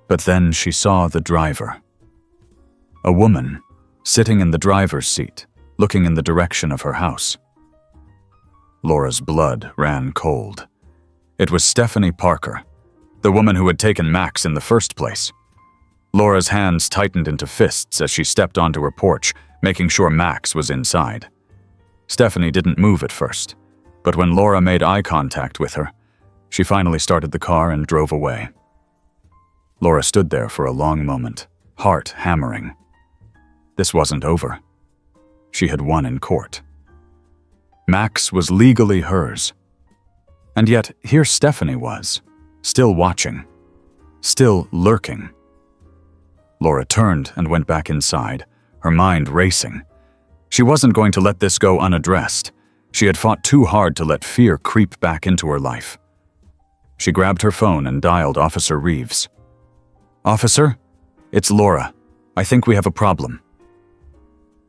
But then she saw the driver. A woman, sitting in the driver's seat, looking in the direction of her house. Laura's blood ran cold. It was Stephanie Parker, the woman who had taken Max in the first place. Laura's hands tightened into fists as she stepped onto her porch, making sure Max was inside. Stephanie didn't move at first, but when Laura made eye contact with her, she finally started the car and drove away. Laura stood there for a long moment, heart hammering. This wasn't over. She had won in court. Max was legally hers. And yet, here Stephanie was, still watching, still lurking. Laura turned and went back inside, her mind racing. She wasn't going to let this go unaddressed. She had fought too hard to let fear creep back into her life. She grabbed her phone and dialed Officer Reeves. "Officer, it's Laura. I think we have a problem."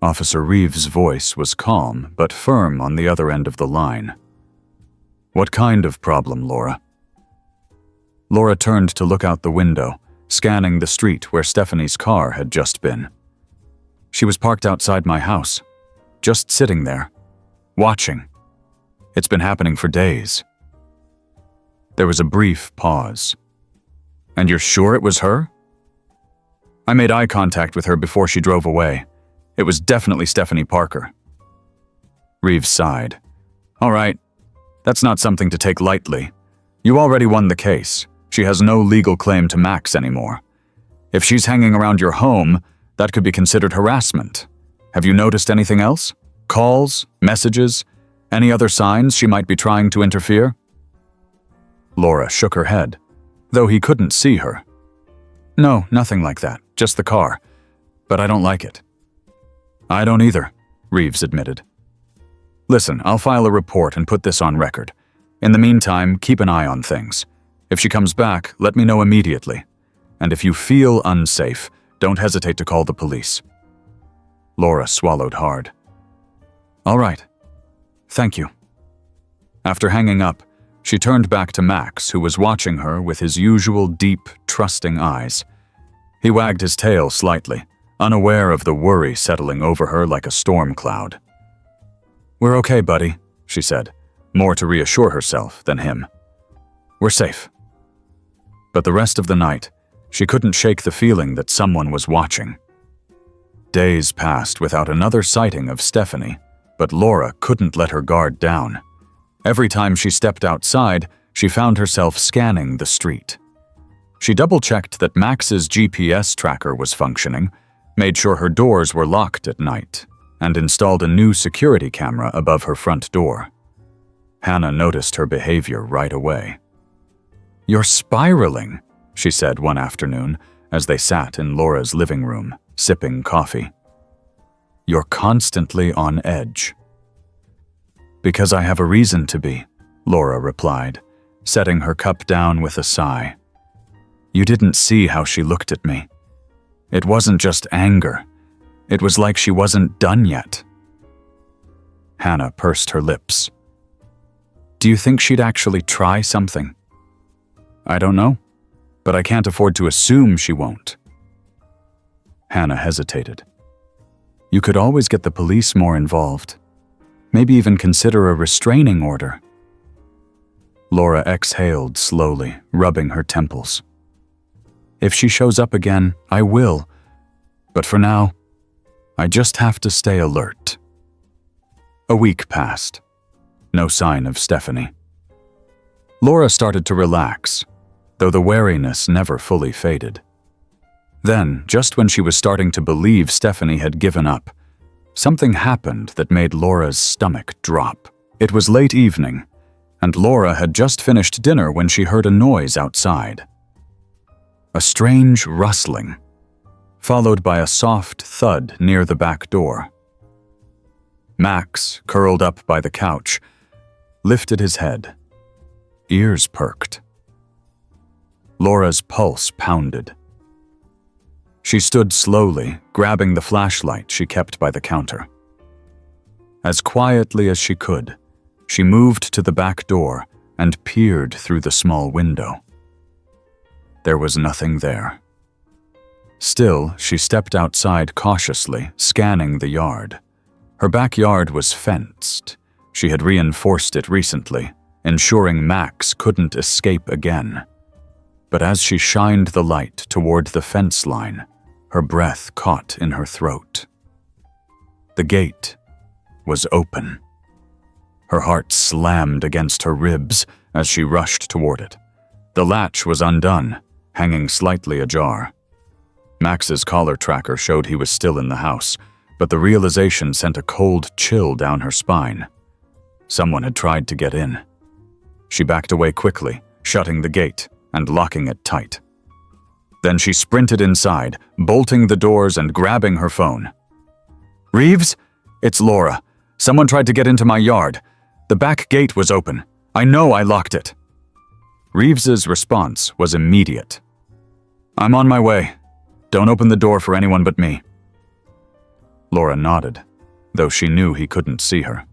Officer Reeves' voice was calm but firm on the other end of the line. "What kind of problem, Laura?" Laura turned to look out the window, scanning the street where Stephanie's car had just been. She was parked outside my house, just sitting there, watching. It's been happening for days. There was a brief pause. "And you're sure it was her?" "I made eye contact with her before she drove away. It was definitely Stephanie Parker." Reeves sighed. "All right, that's not something to take lightly. You already won the case. She has no legal claim to Max anymore. If she's hanging around your home, that could be considered harassment. Have you noticed anything else? Calls, messages, any other signs she might be trying to interfere?" Laura shook her head, though he couldn't see her. "No, nothing like that, just the car. But I don't like it." "I don't either," Reeves admitted. "Listen, I'll file a report and put this on record. In the meantime, keep an eye on things. If she comes back, let me know immediately. And if you feel unsafe, don't hesitate to call the police." Laura swallowed hard. "All right. Thank you." After hanging up, she turned back to Max, who was watching her with his usual deep, trusting eyes. He wagged his tail slightly, unaware of the worry settling over her like a storm cloud. "We're okay, buddy," she said, more to reassure herself than him. "We're safe." But the rest of the night, she couldn't shake the feeling that someone was watching. Days passed without another sighting of Stephanie, but Laura couldn't let her guard down. Every time she stepped outside, she found herself scanning the street. She double-checked that Max's GPS tracker was functioning, made sure her doors were locked at night, and installed a new security camera above her front door. Hannah noticed her behavior right away. "You're spiraling," she said one afternoon as they sat in Laura's living room, sipping coffee. "You're constantly on edge." "Because I have a reason to be," Laura replied, setting her cup down with a sigh. "You didn't see how she looked at me. It wasn't just anger. It was like she wasn't done yet." Hannah pursed her lips. "Do you think she'd actually try something?" "I don't know, but I can't afford to assume she won't." Hannah hesitated. "You could always get the police more involved. Maybe even consider a restraining order." Laura exhaled slowly, rubbing her temples. "If she shows up again, I will. But for now, I just have to stay alert." A week passed. No sign of Stephanie. Laura started to relax, though the wariness never fully faded. Then, just when she was starting to believe Stephanie had given up, something happened that made Laura's stomach drop. It was late evening, and Laura had just finished dinner when she heard a noise outside. A strange rustling, followed by a soft thud near the back door. Max, curled up by the couch, lifted his head. Ears perked. Laura's pulse pounded. She stood slowly, grabbing the flashlight she kept by the counter. As quietly as she could, she moved to the back door and peered through the small window. There was nothing there. Still, she stepped outside cautiously, scanning the yard. Her backyard was fenced. She had reinforced it recently, ensuring Max couldn't escape again. But as she shined the light toward the fence line, her breath caught in her throat. The gate was open. Her heart slammed against her ribs as she rushed toward it. The latch was undone, hanging slightly ajar. Max's collar tracker showed he was still in the house, but the realization sent a cold chill down her spine. Someone had tried to get in. She backed away quickly, shutting the gate and locking it tight. Then she sprinted inside, bolting the doors and grabbing her phone. "Reeves? It's Laura. Someone tried to get into my yard. The back gate was open. I know I locked it." Reeves's response was immediate. "I'm on my way. Don't open the door for anyone but me." Laura nodded, though she knew he couldn't see her.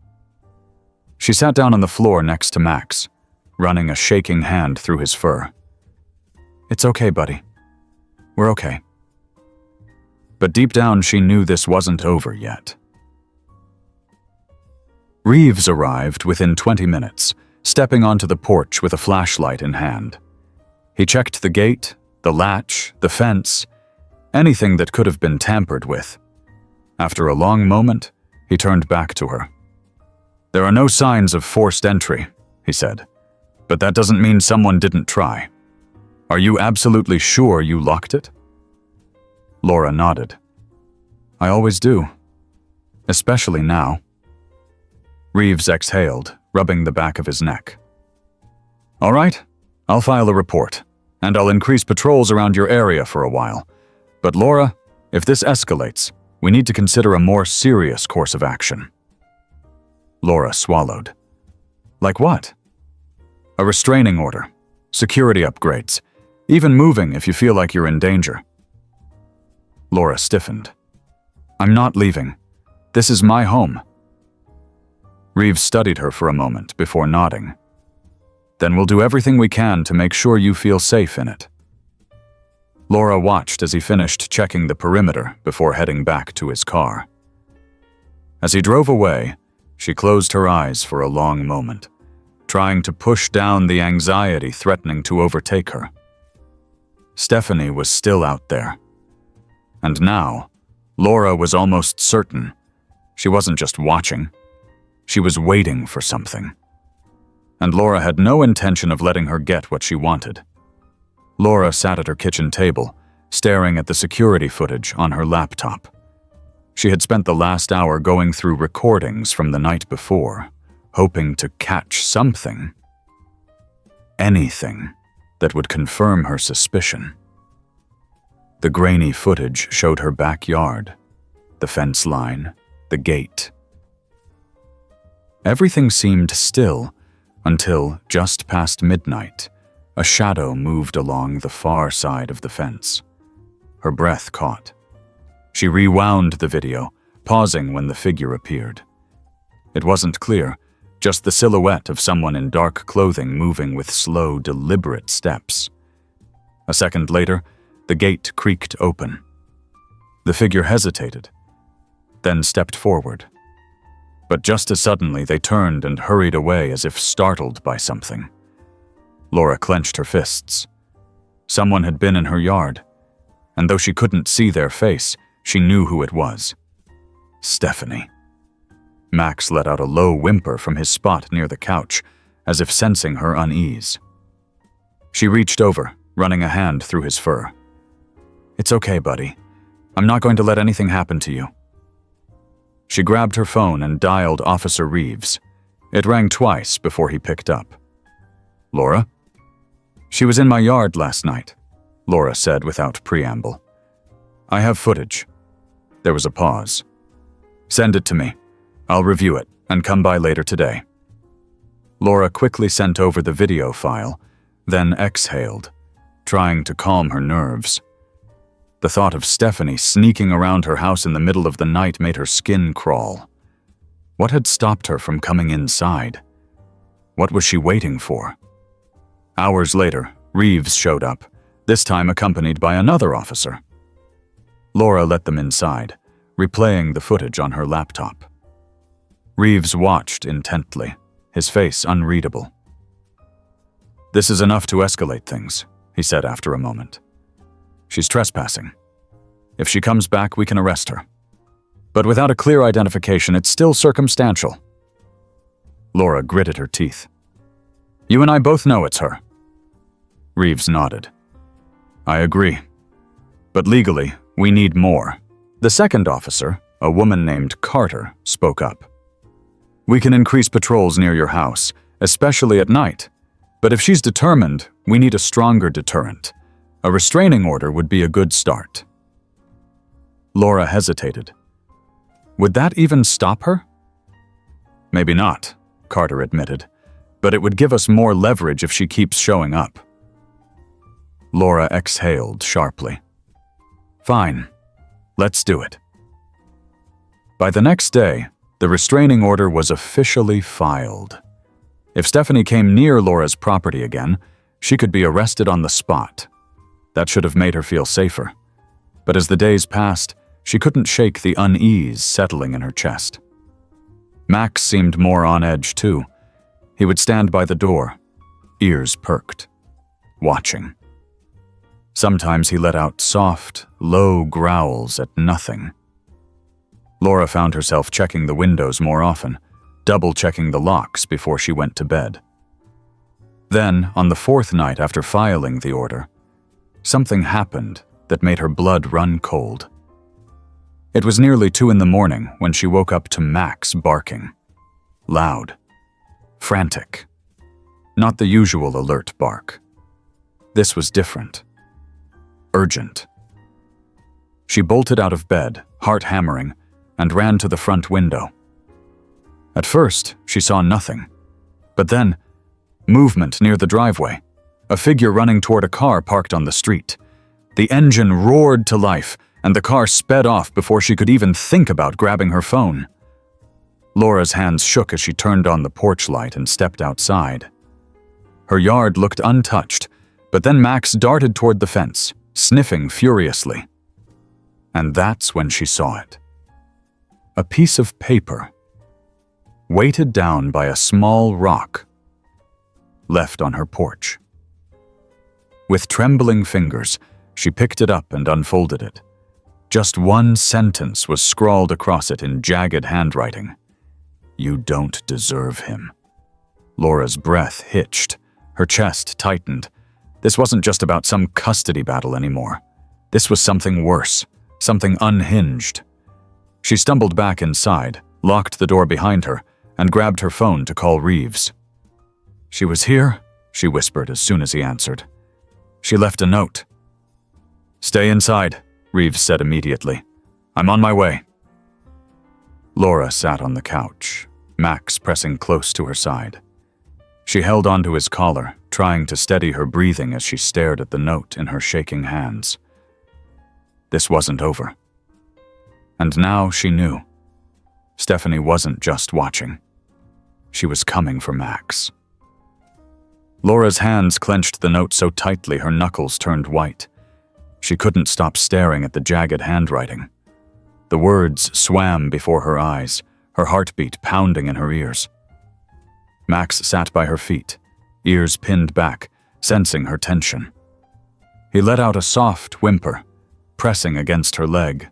She sat down on the floor next to Max, running a shaking hand through his fur. "It's okay, buddy. We're okay." But deep down she knew this wasn't over yet. Reeves arrived within 20 minutes, stepping onto the porch with a flashlight in hand. He checked the gate, the latch, the fence, anything that could have been tampered with. After a long moment, he turned back to her. "There are no signs of forced entry," he said, "but that doesn't mean someone didn't try. Are you absolutely sure you locked it?" Laura nodded. "I always do. Especially now." Reeves exhaled, rubbing the back of his neck. "All right, I'll file a report, and I'll increase patrols around your area for a while. But Laura, if this escalates, we need to consider a more serious course of action." Laura swallowed. "Like what?" "A restraining order, security upgrades, even moving if you feel like you're in danger." Laura stiffened. "I'm not leaving. This is my home." Reeves studied her for a moment before nodding. "Then we'll do everything we can to make sure you feel safe in it." Laura watched as he finished checking the perimeter before heading back to his car. As he drove away, she closed her eyes for a long moment, trying to push down the anxiety threatening to overtake her. Stephanie was still out there. And now, Laura was almost certain she wasn't just watching. She was waiting for something. And Laura had no intention of letting her get what she wanted. Laura sat at her kitchen table, staring at the security footage on her laptop. She had spent the last hour going through recordings from the night before, hoping to catch something. Anything that would confirm her suspicion. The grainy footage showed her backyard, the fence line, the gate. Everything seemed still until, just past midnight, a shadow moved along the far side of the fence. Her breath caught. She rewound the video, pausing when the figure appeared. It wasn't clear, just the silhouette of someone in dark clothing moving with slow, deliberate steps. A second later, the gate creaked open. The figure hesitated, then stepped forward. But just as suddenly, they turned and hurried away as if startled by something. Laura clenched her fists. Someone had been in her yard, and though she couldn't see their face, she knew who it was. Stephanie. Max let out a low whimper from his spot near the couch, as if sensing her unease. She reached over, running a hand through his fur. "It's okay, buddy. I'm not going to let anything happen to you." She grabbed her phone and dialed Officer Reeves. It rang twice before he picked up. "Laura?" "She was in my yard last night," Laura said without preamble. "I have footage." There was a pause. "Send it to me. I'll review it and come by later today." Laura quickly sent over the video file, then exhaled, trying to calm her nerves. The thought of Stephanie sneaking around her house in the middle of the night made her skin crawl. What had stopped her from coming inside? What was she waiting for? Hours later, Reeves showed up, this time accompanied by another officer. Laura let them inside, replaying the footage on her laptop. Reeves watched intently, his face unreadable. "This is enough to escalate things," he said after a moment. "She's trespassing. If she comes back, we can arrest her. But without a clear identification, it's still circumstantial." Laura gritted her teeth. You and I both know it's her. Reeves nodded. I agree. But legally, we need more. The second officer, a woman named Carter, spoke up. We can increase patrols near your house, especially at night. But if she's determined, we need a stronger deterrent. A restraining order would be a good start. Laura hesitated. Would that even stop her? Maybe not, Carter admitted, but it would give us more leverage if she keeps showing up. Laura exhaled sharply. Fine, let's do it. By the next day, the restraining order was officially filed. If Stephanie came near Laura's property again, she could be arrested on the spot. That should have made her feel safer. But as the days passed, she couldn't shake the unease settling in her chest. Max seemed more on edge, too. He would stand by the door, ears perked, watching. Sometimes he let out soft, low growls at nothing. Laura found herself checking the windows more often, double-checking the locks before she went to bed. Then, on the fourth night after filing the order, something happened that made her blood run cold. It was nearly 2 a.m. when she woke up to Max barking. Loud. Frantic. Not the usual alert bark. This was different. Urgent. She bolted out of bed, heart hammering, and ran to the front window. At first, she saw nothing. But then, movement near the driveway. A figure running toward a car parked on the street. The engine roared to life, and the car sped off before she could even think about grabbing her phone. Laura's hands shook as she turned on the porch light and stepped outside. Her yard looked untouched, but then Max darted toward the fence, sniffing furiously. And that's when she saw it. A piece of paper, weighted down by a small rock, left on her porch. With trembling fingers, she picked it up and unfolded it. Just one sentence was scrawled across it in jagged handwriting. You don't deserve him. Laura's breath hitched. Her chest tightened. This wasn't just about some custody battle anymore. This was something worse, something unhinged. She stumbled back inside, locked the door behind her, and grabbed her phone to call Reeves. She was here, she whispered as soon as he answered. She left a note. Stay inside, Reeves said immediately. I'm on my way. Laura sat on the couch, Max pressing close to her side. She held onto his collar, trying to steady her breathing as she stared at the note in her shaking hands. This wasn't over. And now she knew. Stephanie wasn't just watching. She was coming for Max. Laura's hands clenched the note so tightly her knuckles turned white. She couldn't stop staring at the jagged handwriting. The words swam before her eyes, her heartbeat pounding in her ears. Max sat by her feet, ears pinned back, sensing her tension. He let out a soft whimper, pressing against her leg.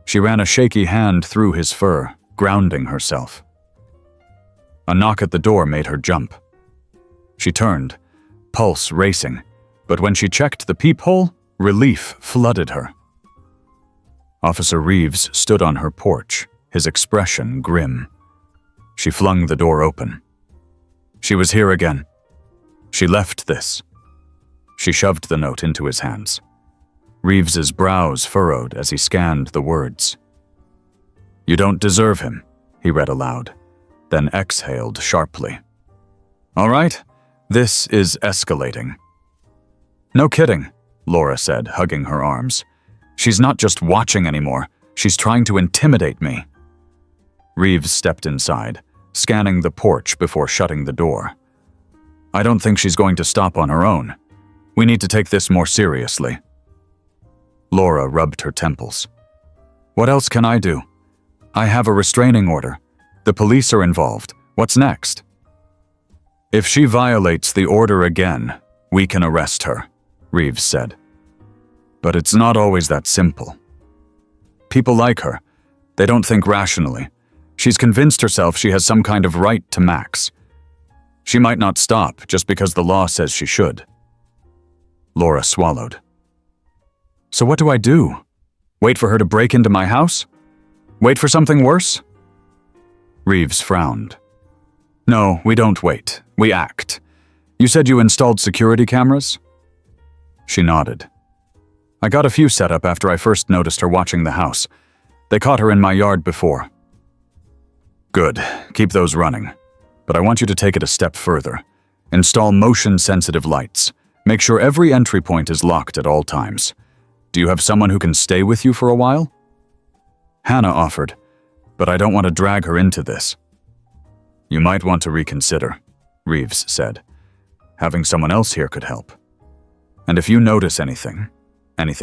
She ran a shaky hand through his fur, grounding herself. A knock at the door made her jump. She turned, pulse racing, but when she checked the peephole, relief flooded her. Officer Reeves stood on her porch, his expression grim. She flung the door open. She was here again. She left this. She shoved the note into his hands. Reeves's brows furrowed as he scanned the words. You don't deserve him, he read aloud, then exhaled sharply. All right, this is escalating. No kidding, Laura said, hugging her arms. She's not just watching anymore, she's trying to intimidate me. Reeves stepped inside, scanning the porch before shutting the door. I don't think she's going to stop on her own. We need to take this more seriously. Laura rubbed her temples. What else can I do? I have a restraining order. The police are involved. What's next? If she violates the order again, we can arrest her, Reeves said. But it's not always that simple. People like her. They don't think rationally. She's convinced herself she has some kind of right to Max. She might not stop just because the law says she should. Laura swallowed. So what do I do? Wait for her to break into my house? Wait for something worse? Reeves frowned. No, we don't wait. We act. You said you installed security cameras? She nodded. I got a few set up after I first noticed her watching the house. They caught her in my yard before. Good. Keep those running. But I want you to take it a step further. Install motion-sensitive lights. Make sure every entry point is locked at all times. Do you have someone who can stay with you for a while? Hannah offered, but I don't want to drag her into this. You might want to reconsider, Reeves said. Having someone else here could help. And if you notice anything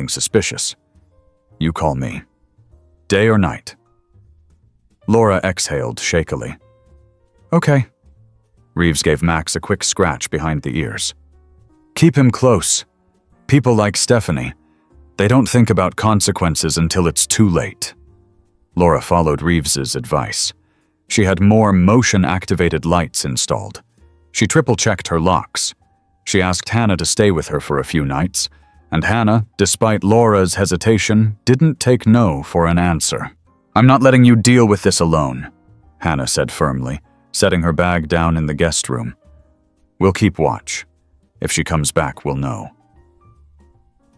suspicious, you call me. Day or night. Laura exhaled shakily. Okay. Reeves gave Max a quick scratch behind the ears. Keep him close. People like Stephanie, they don't think about consequences until it's too late. Laura followed Reeves's advice. She had more motion-activated lights installed. She triple-checked her locks. She asked Hannah to stay with her for a few nights, and Hannah, despite Laura's hesitation, didn't take no for an answer. I'm not letting you deal with this alone, Hannah said firmly, setting her bag down in the guest room. We'll keep watch. If she comes back, we'll know.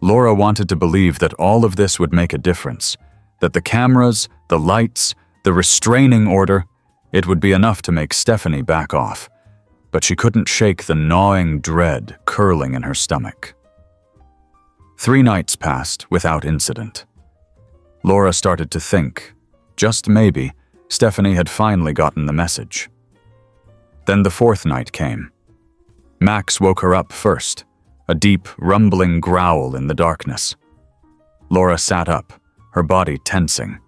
Laura wanted to believe that all of this would make a difference, that the cameras, the lights, the restraining order, it would be enough to make Stephanie back off, but she couldn't shake the gnawing dread curling in her stomach. 3 nights passed without incident. Laura started to think, just maybe, Stephanie had finally gotten the message. Then the 4th night came. Max woke her up first, a deep, rumbling growl in the darkness. Laura sat up, her body tensing.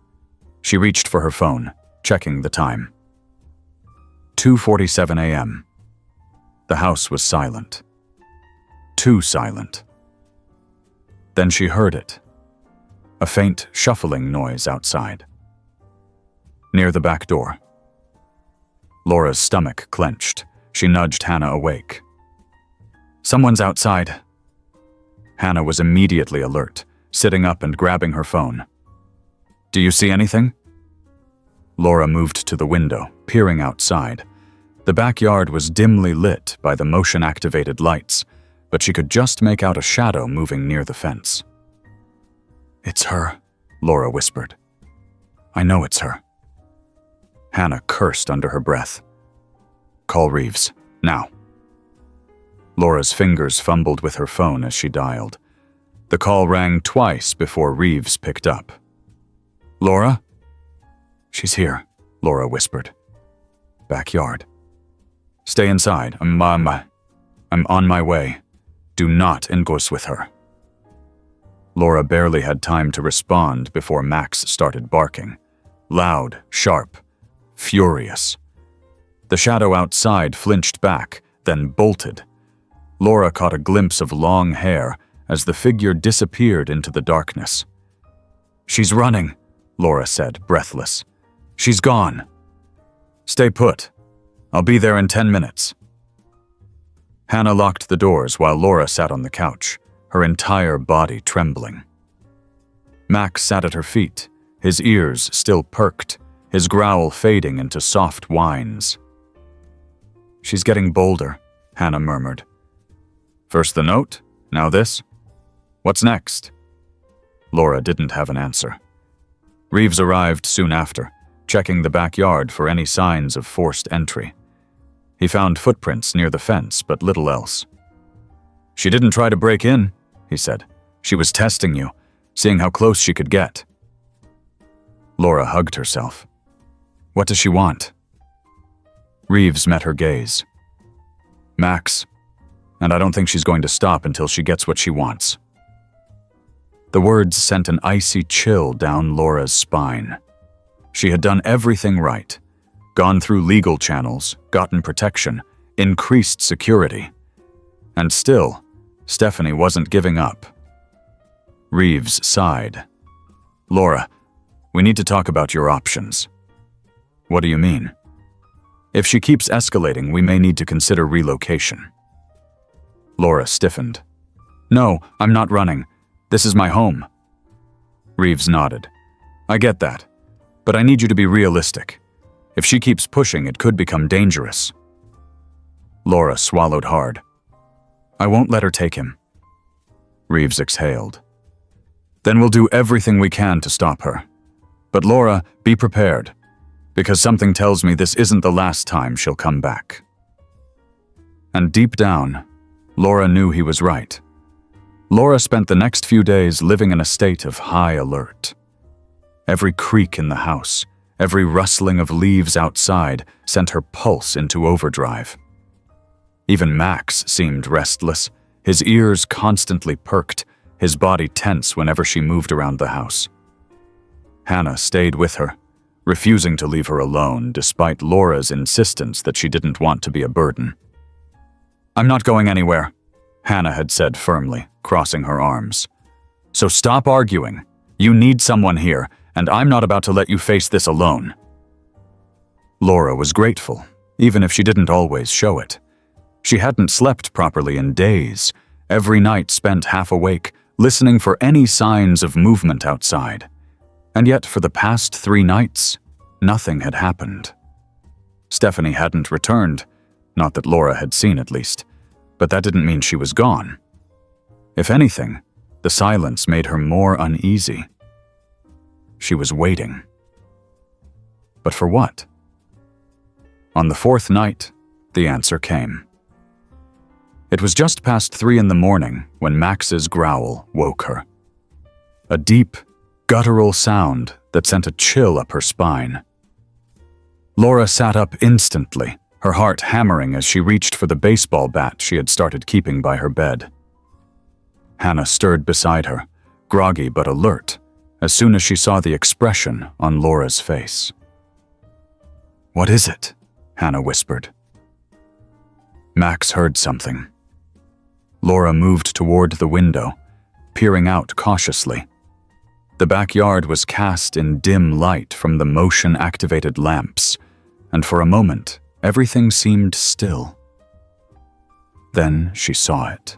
She reached for her phone, checking the time. 2:47 a.m. The house was silent. Too silent. Then she heard it. A faint shuffling noise outside. Near the back door. Laura's stomach clenched. She nudged Hannah awake. Someone's outside. Hannah was immediately alert, sitting up and grabbing her phone. Do you see anything? Laura moved to the window, peering outside. The backyard was dimly lit by the motion-activated lights, but she could just make out a shadow moving near the fence. It's her, Laura whispered. I know it's her. Hannah cursed under her breath. Call Reeves, now. Laura's fingers fumbled with her phone as she dialed. The call rang twice before Reeves picked up. Laura? She's here, Laura whispered. Backyard. Stay inside. I'm on my way. Do not engage with her. Laura barely had time to respond before Max started barking. Loud, sharp, furious. The shadow outside flinched back, then bolted. Laura caught a glimpse of long hair as the figure disappeared into the darkness. She's running, Laura said, breathless. She's gone. Stay put. I'll be there in 10 minutes. Hannah locked the doors while Laura sat on the couch, her entire body trembling. Max sat at her feet, his ears still perked, his growl fading into soft whines. She's getting bolder, Hannah murmured. First the note, now this. What's next? Laura didn't have an answer. Reeves arrived soon after, checking the backyard for any signs of forced entry. He found footprints near the fence, but little else. She didn't try to break in, he said. She was testing you, seeing how close she could get. Laura hugged herself. What does she want? Reeves met her gaze. Max, and I don't think she's going to stop until she gets what she wants. The words sent an icy chill down Laura's spine. She had done everything right, gone through legal channels, gotten protection, increased security. And still, Stephanie wasn't giving up. Reeves sighed. Laura, we need to talk about your options. What do you mean? If she keeps escalating, we may need to consider relocation. Laura stiffened. No, I'm not running. This is my home. Reeves nodded. I get that, but I need you to be realistic. If she keeps pushing, it could become dangerous. Laura swallowed hard. I won't let her take him. Reeves exhaled. Then we'll do everything we can to stop her. But Laura, be prepared, because something tells me this isn't the last time she'll come back. And deep down, Laura knew he was right. Laura spent the next few days living in a state of high alert. Every creak in the house, every rustling of leaves outside sent her pulse into overdrive. Even Max seemed restless, his ears constantly perked, his body tense whenever she moved around the house. Hannah stayed with her, refusing to leave her alone despite Laura's insistence that she didn't want to be a burden. I'm not going anywhere, Hannah had said firmly, crossing her arms. So stop arguing. You need someone here, and I'm not about to let you face this alone. Laura was grateful, even if she didn't always show it. She hadn't slept properly in days, every night spent half awake, listening for any signs of movement outside. And yet for the past 3 nights, nothing had happened. Stephanie hadn't returned, not that Laura had seen at least, but that didn't mean she was gone. If anything, the silence made her more uneasy. She was waiting. But for what? On the 4th night, the answer came. It was just past 3 in the morning when Max's growl woke her. A deep, guttural sound that sent a chill up her spine. Laura sat up instantly, her heart hammering as she reached for the baseball bat she had started keeping by her bed. Hannah stirred beside her, groggy but alert, as soon as she saw the expression on Laura's face. What is it? Hannah whispered. Max heard something. Laura moved toward the window, peering out cautiously. The backyard was cast in dim light from the motion-activated lamps, and for a moment, everything seemed still. Then she saw it.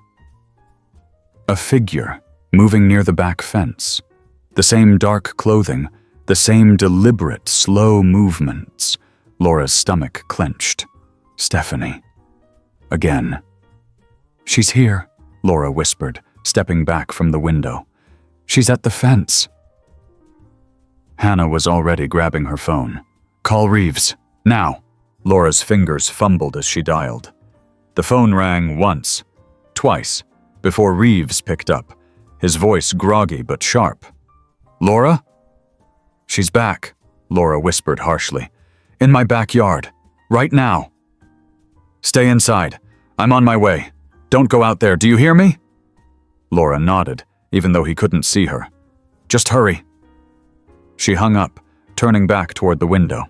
A figure moving near the back fence. The same dark clothing, the same deliberate, slow movements. Laura's stomach clenched. Stephanie. Again. She's here, Laura whispered, stepping back from the window. She's at the fence. Hannah was already grabbing her phone. Call Reeves, now. Laura's fingers fumbled as she dialed. The phone rang once, twice, before Reeves picked up, his voice groggy but sharp. Laura? She's back, Laura whispered harshly. In my backyard, right now. Stay inside. I'm on my way. Don't go out there, do you hear me? Laura nodded, even though he couldn't see her. Just hurry. She hung up, turning back toward the window.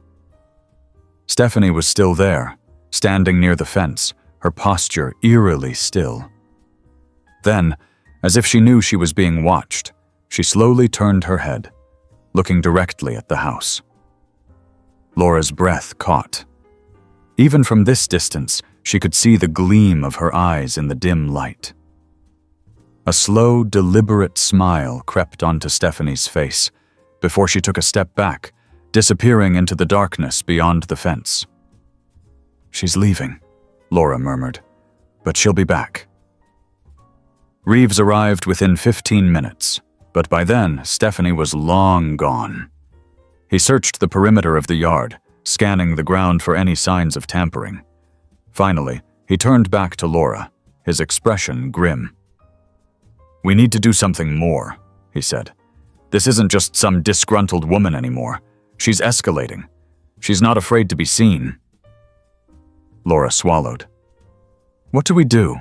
Stephanie was still there, standing near the fence, her posture eerily still. Then, as if she knew she was being watched, she slowly turned her head, looking directly at the house. Laura's breath caught. Even from this distance, she could see the gleam of her eyes in the dim light. A slow, deliberate smile crept onto Stephanie's face before she took a step back, disappearing into the darkness beyond the fence. She's leaving, Laura murmured, but she'll be back. Reeves arrived within 15 minutes, but by then, Stephanie was long gone. He searched the perimeter of the yard, scanning the ground for any signs of tampering. Finally, he turned back to Laura, his expression grim. We need to do something more, he said. This isn't just some disgruntled woman anymore. She's escalating. She's not afraid to be seen. Laura swallowed. What do we do?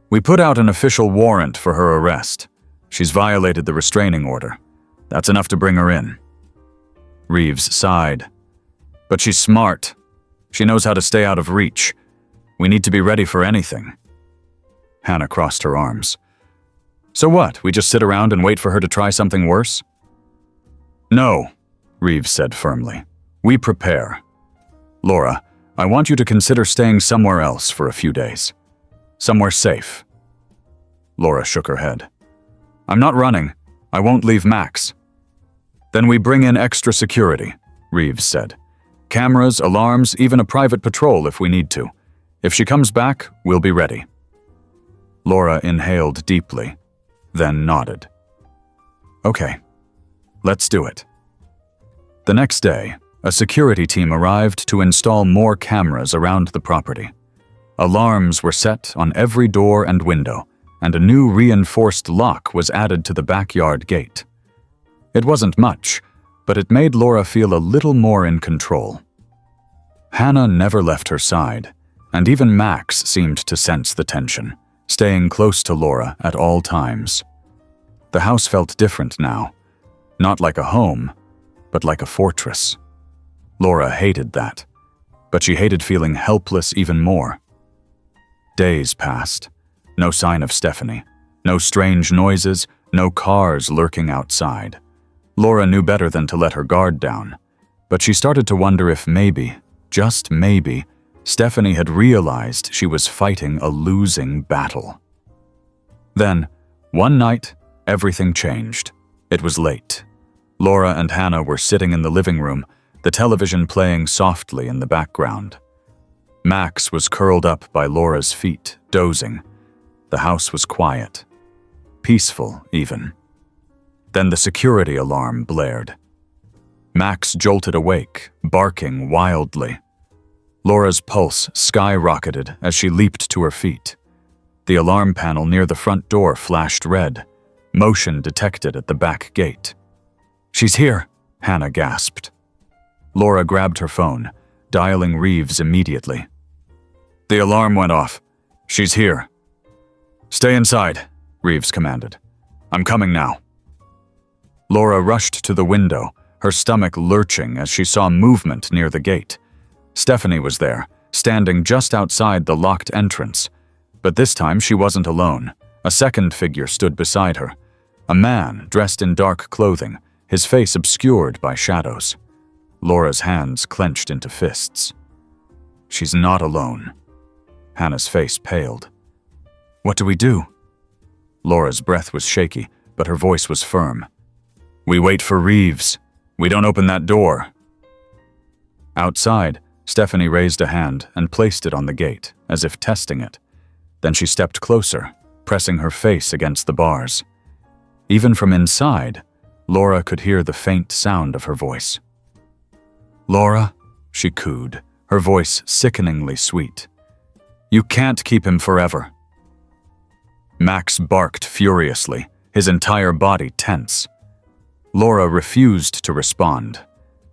We put out an official warrant for her arrest. She's violated the restraining order. That's enough to bring her in. Reeves sighed. But she's smart. She knows how to stay out of reach. We need to be ready for anything. Hannah crossed her arms. So what, we just sit around and wait for her to try something worse? No, Reeves said firmly. We prepare. Laura, I want you to consider staying somewhere else for a few days. Somewhere safe. Laura shook her head. I'm not running. I won't leave Max. Then we bring in extra security, Reeves said. Cameras, alarms, even a private patrol if we need to. If she comes back, we'll be ready. Laura inhaled deeply, then nodded. Okay, let's do it. The next day, a security team arrived to install more cameras around the property. Alarms were set on every door and window, and a new reinforced lock was added to the backyard gate. It wasn't much, but it made Laura feel a little more in control. Hannah never left her side, and even Max seemed to sense the tension, staying close to Laura at all times. The house felt different now, not like a home, but like a fortress. Laura hated that, but she hated feeling helpless even more. Days passed. No sign of Stephanie. No strange noises, no cars lurking outside. Laura knew better than to let her guard down, but she started to wonder if maybe, just maybe, Stephanie had realized she was fighting a losing battle. Then, one night, everything changed. It was late. Laura and Hannah were sitting in the living room, the television playing softly in the background. Max was curled up by Laura's feet, dozing. The house was quiet. Peaceful, even. Then the security alarm blared. Max jolted awake, barking wildly. Laura's pulse skyrocketed as she leaped to her feet. The alarm panel near the front door flashed red. Motion detected at the back gate. She's here, Hannah gasped. Laura grabbed her phone, dialing Reeves immediately. The alarm went off. She's here. Stay inside, Reeves commanded. I'm coming now. Laura rushed to the window, her stomach lurching as she saw movement near the gate. Stephanie was there, standing just outside the locked entrance. But this time she wasn't alone. A second figure stood beside her. A man dressed in dark clothing, his face obscured by shadows. Laura's hands clenched into fists. She's not alone. Hannah's face paled. What do we do? Laura's breath was shaky, but her voice was firm. We wait for Reeves. We don't open that door. Outside, Stephanie raised a hand and placed it on the gate, as if testing it. Then she stepped closer, pressing her face against the bars. Even from inside, Laura could hear the faint sound of her voice. Laura, she cooed, her voice sickeningly sweet. You can't keep him forever. Max barked furiously, his entire body tense. Laura refused to respond.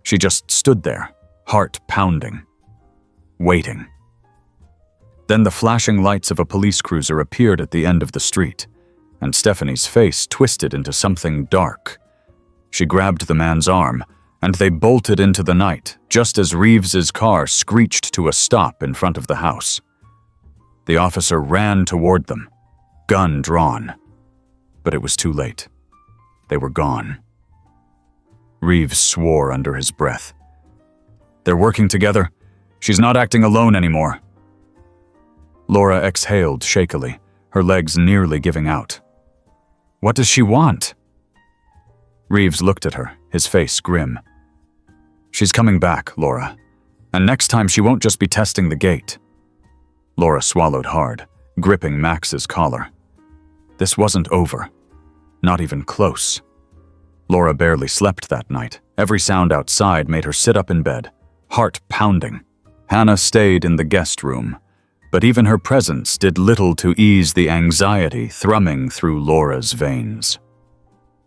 She just stood there, heart pounding, waiting. Then the flashing lights of a police cruiser appeared at the end of the street, and Stephanie's face twisted into something dark. She grabbed the man's arm, and they bolted into the night, just as Reeves's car screeched to a stop in front of the house. The officer ran toward them, gun drawn. But it was too late. They were gone. Reeves swore under his breath. They're working together. She's not acting alone anymore. Laura exhaled shakily, her legs nearly giving out. What does she want? Reeves looked at her, his face grim. She's coming back, Laura. And next time she won't just be testing the gate. Laura swallowed hard, gripping Max's collar. This wasn't over. Not even close. Laura barely slept that night. Every sound outside made her sit up in bed, heart pounding. Hannah stayed in the guest room, but even her presence did little to ease the anxiety thrumming through Laura's veins.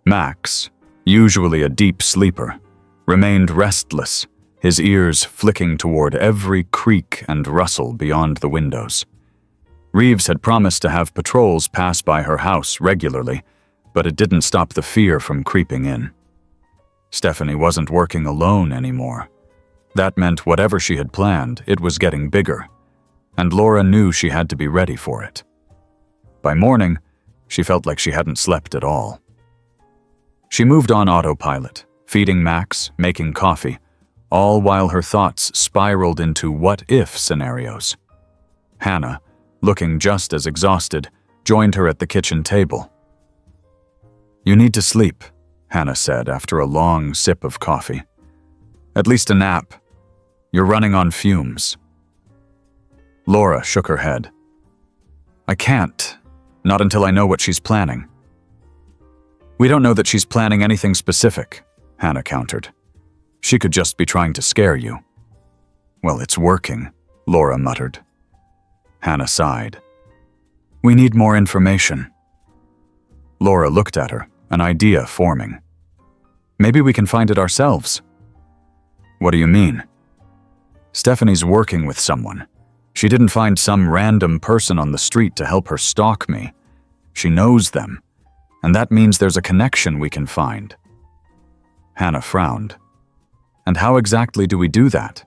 Max, usually a deep sleeper, remained restless, his ears flicking toward every creak and rustle beyond the windows. Reeves had promised to have patrols pass by her house regularly, but it didn't stop the fear from creeping in. Stephanie wasn't working alone anymore. That meant whatever she had planned, it was getting bigger, and Laura knew she had to be ready for it. By morning, she felt like she hadn't slept at all. She moved on autopilot, feeding Max, making coffee, all while her thoughts spiraled into what-if scenarios. Hannah, looking just as exhausted, joined her at the kitchen table. "You need to sleep," Hannah said after a long sip of coffee. "At least a nap. You're running on fumes." Laura shook her head. "I can't. Not until I know what she's planning." "We don't know that she's planning anything specific," Hannah countered. "She could just be trying to scare you." "Well, it's working," Laura muttered. Hannah sighed. "We need more information." Laura looked at her, an idea forming. "Maybe we can find it ourselves." "What do you mean?" "Stephanie's working with someone. She didn't find some random person on the street to help her stalk me. She knows them, and that means there's a connection we can find." Hannah frowned. "And how exactly do we do that?"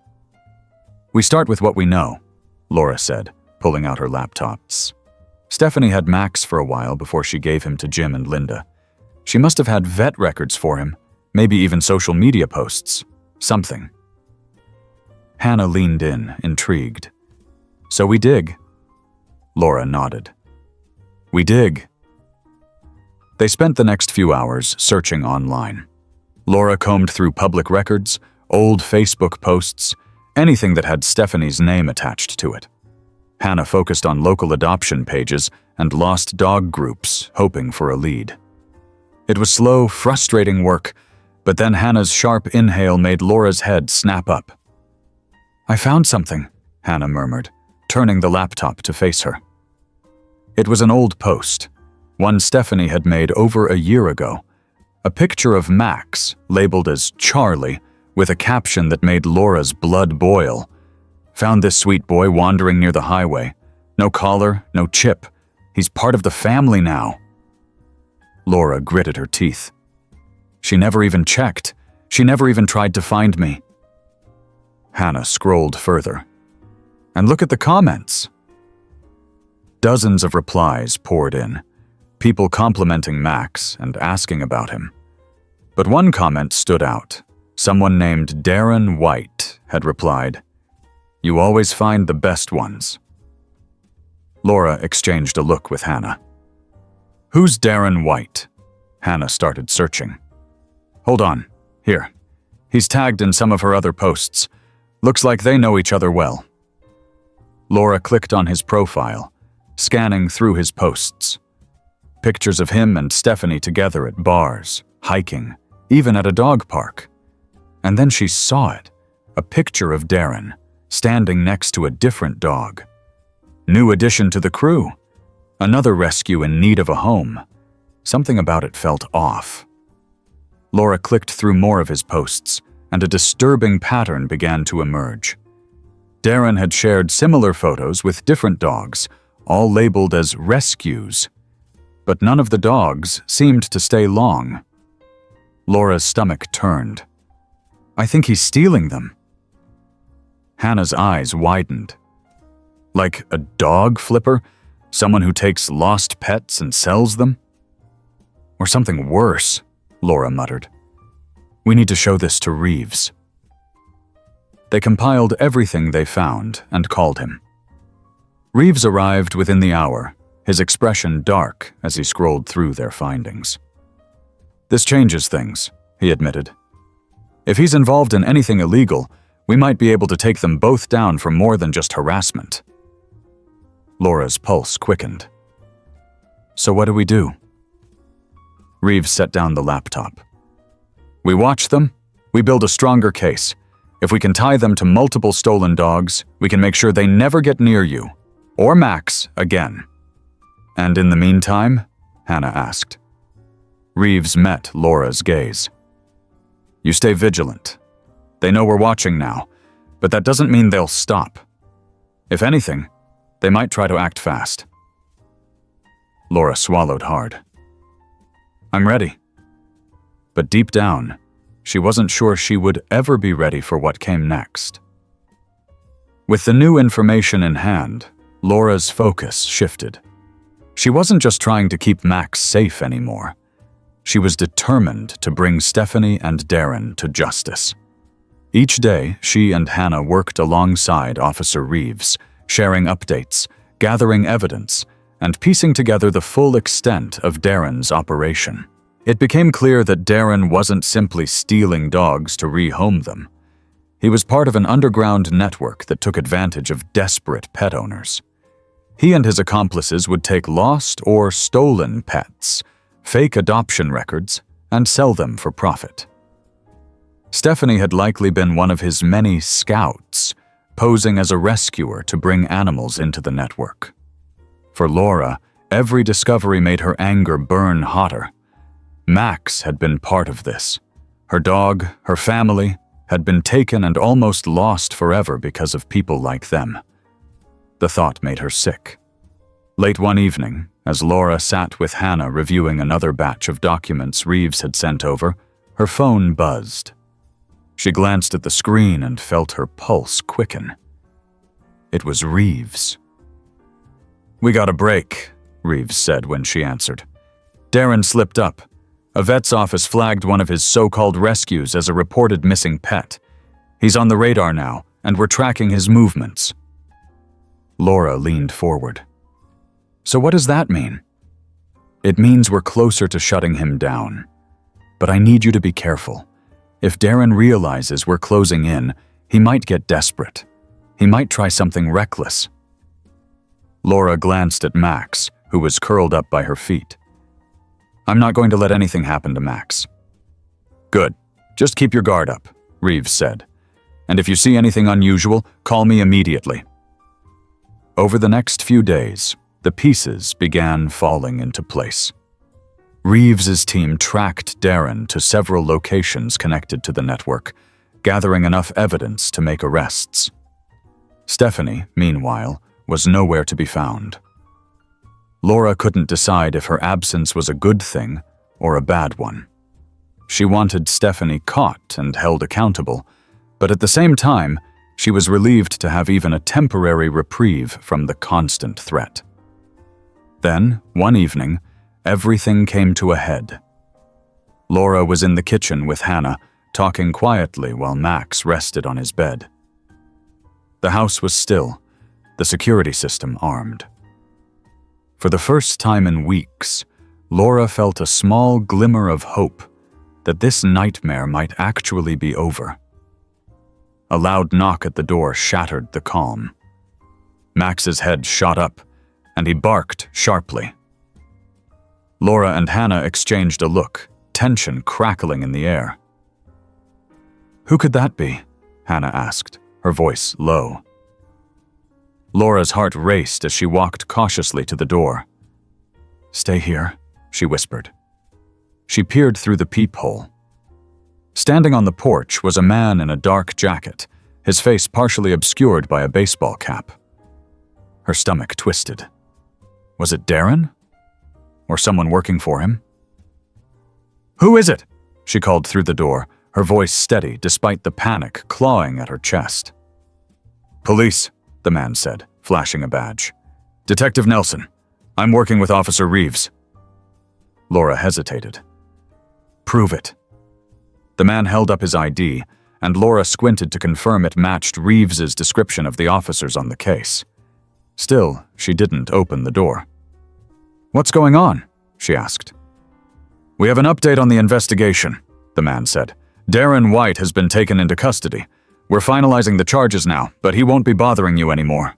"We start with what we know," Laura said, pulling out her laptops. "Stephanie had Max for a while before she gave him to Jim and Linda. She must have had vet records for him, maybe even social media posts. Something." Hannah leaned in, intrigued. "So we dig?" Laura nodded. "We dig." They spent the next few hours searching online. Laura combed through public records, old Facebook posts, anything that had Stephanie's name attached to it. Hannah focused on local adoption pages and lost dog groups, hoping for a lead. It was slow, frustrating work, but then Hannah's sharp inhale made Laura's head snap up. "I found something," Hannah murmured, turning the laptop to face her. It was an old post, one Stephanie had made over a year ago, a picture of Max, labeled as Charlie, with a caption that made Laura's blood boil. "Found this sweet boy wandering near the highway. No collar, no chip. He's part of the family now." Laura gritted her teeth. "She never even checked. She never even tried to find me." Hannah scrolled further. "And look at the comments." Dozens of replies poured in, people complimenting Max and asking about him. But one comment stood out. Someone named Darren White had replied, "You always find the best ones." Laura exchanged a look with Hannah. "Who's Darren White?" Hannah started searching. "Hold on. Here. He's tagged in some of her other posts. Looks like they know each other well." Laura clicked on his profile, scanning through his posts. Pictures of him and Stephanie together at bars, hiking, even at a dog park. And then she saw it, a picture of Darren, standing next to a different dog. New addition to the crew. Another rescue in need of a home. Something about it felt off. Laura clicked through more of his posts, and a disturbing pattern began to emerge. Darren had shared similar photos with different dogs, all labeled as rescues. But none of the dogs seemed to stay long. Laura's stomach turned. "I think he's stealing them." Hannah's eyes widened. Like a dog flipper? Someone who takes lost pets and sells them? Or something worse, Laura muttered. "We need to show this to Reeves." They compiled everything they found and called him. Reeves arrived within the hour, his expression dark as he scrolled through their findings. "This changes things," he admitted. "If he's involved in anything illegal, we might be able to take them both down for more than just harassment." Laura's pulse quickened. "So what do we do?" Reeves set down the laptop. "We watch them, we build a stronger case. If we can tie them to multiple stolen dogs, we can make sure they never get near you, or Max, again." "And in the meantime?" Hannah asked. Reeves met Laura's gaze. "You stay vigilant. They know we're watching now, but that doesn't mean they'll stop. If anything, they might try to act fast." Laura swallowed hard. "I'm ready." But deep down, she wasn't sure she would ever be ready for what came next. With the new information in hand, Laura's focus shifted. She wasn't just trying to keep Max safe anymore. She was determined to bring Stephanie and Darren to justice. Each day, she and Hannah worked alongside Officer Reeves, sharing updates, gathering evidence, and piecing together the full extent of Darren's operation. It became clear that Darren wasn't simply stealing dogs to rehome them. He was part of an underground network that took advantage of desperate pet owners. He and his accomplices would take lost or stolen pets, fake adoption records, and sell them for profit. Stephanie had likely been one of his many scouts, posing as a rescuer to bring animals into the network. For Laura, every discovery made her anger burn hotter. Max had been part of this. Her dog, her family, had been taken and almost lost forever because of people like them. The thought made her sick. Late one evening, as Laura sat with Hannah reviewing another batch of documents Reeves had sent over, her phone buzzed. She glanced at the screen and felt her pulse quicken. It was Reeves. "We got a break," Reeves said when she answered. "Darren slipped up. A vet's office flagged one of his so-called rescues as a reported missing pet. He's on the radar now, and we're tracking his movements." Laura leaned forward. "So what does that mean?" "It means we're closer to shutting him down. But I need you to be careful. If Darren realizes we're closing in, he might get desperate. He might try something reckless." Laura glanced at Max, who was curled up by her feet. "I'm not going to let anything happen to Max." "Good. Just keep your guard up," Reeves said. "And if you see anything unusual, call me immediately." Over the next few days, the pieces began falling into place. Reeves's team tracked Darren to several locations connected to the network, gathering enough evidence to make arrests. Stephanie, meanwhile, was nowhere to be found. Laura couldn't decide if her absence was a good thing or a bad one. She wanted Stephanie caught and held accountable, but at the same time, she was relieved to have even a temporary reprieve from the constant threat. Then, one evening, everything came to a head. Laura was in the kitchen with Hannah, talking quietly while Max rested on his bed. The house was still, the security system armed. For the first time in weeks, Laura felt a small glimmer of hope that this nightmare might actually be over. A loud knock at the door shattered the calm. Max's head shot up, and he barked sharply. Laura and Hannah exchanged a look, tension crackling in the air. "Who could that be?" Hannah asked, her voice low. Laura's heart raced as she walked cautiously to the door. "Stay here," she whispered. She peered through the peephole. Standing on the porch was a man in a dark jacket, his face partially obscured by a baseball cap. Her stomach twisted. Was it Darren? Or someone working for him? "Who is it?" she called through the door, her voice steady despite the panic clawing at her chest. "Police," the man said, flashing a badge. "Detective Nelson. I'm working with Officer Reeves." Laura hesitated. "Prove it." The man held up his ID, and Laura squinted to confirm it matched Reeves's description of the officers on the case. Still, she didn't open the door. "What's going on?" she asked. "We have an update on the investigation," the man said. "Darren White has been taken into custody. We're finalizing the charges now, but he won't be bothering you anymore."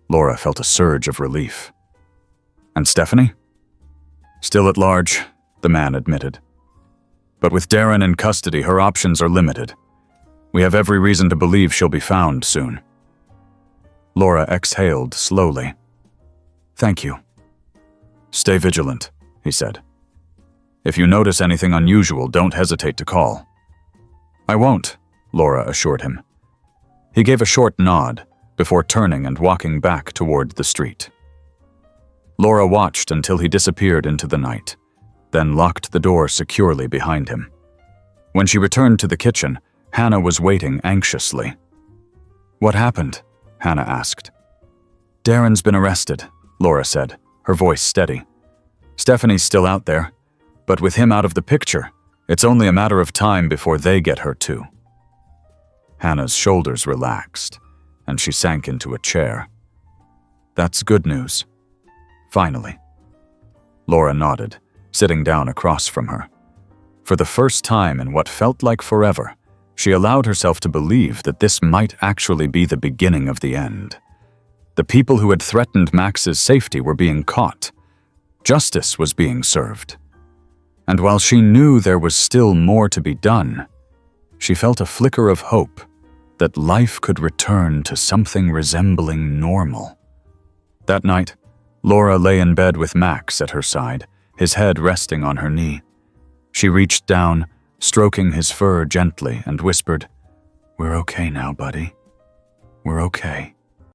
Laura felt a surge of relief. "And Stephanie?" "Still at large," the man admitted. "But with Darren in custody, her options are limited. We have every reason to believe she'll be found soon." Laura exhaled slowly. "Thank you." "Stay vigilant," he said. "If you notice anything unusual, don't hesitate to call." "I won't," Laura assured him. He gave a short nod before turning and walking back toward the street. Laura watched until he disappeared into the night, then locked the door securely behind him. When she returned to the kitchen, Hannah was waiting anxiously. "What happened?" Hannah asked. "Darren's been arrested," Laura said, her voice steady. "Stephanie's still out there, but with him out of the picture, it's only a matter of time before they get her too." Hannah's shoulders relaxed, and she sank into a chair. That's good news. Finally. Laura nodded, sitting down across from her. For the first time in what felt like forever, she allowed herself to believe that this might actually be the beginning of the end. The people who had threatened Max's safety were being caught. Justice was being served. And while she knew there was still more to be done, she felt a flicker of hope that life could return to something resembling normal. That night, Laura lay in bed with Max at her side, his head resting on her knee. She reached down, stroking his fur gently, and whispered, "We're okay now, buddy. We're okay."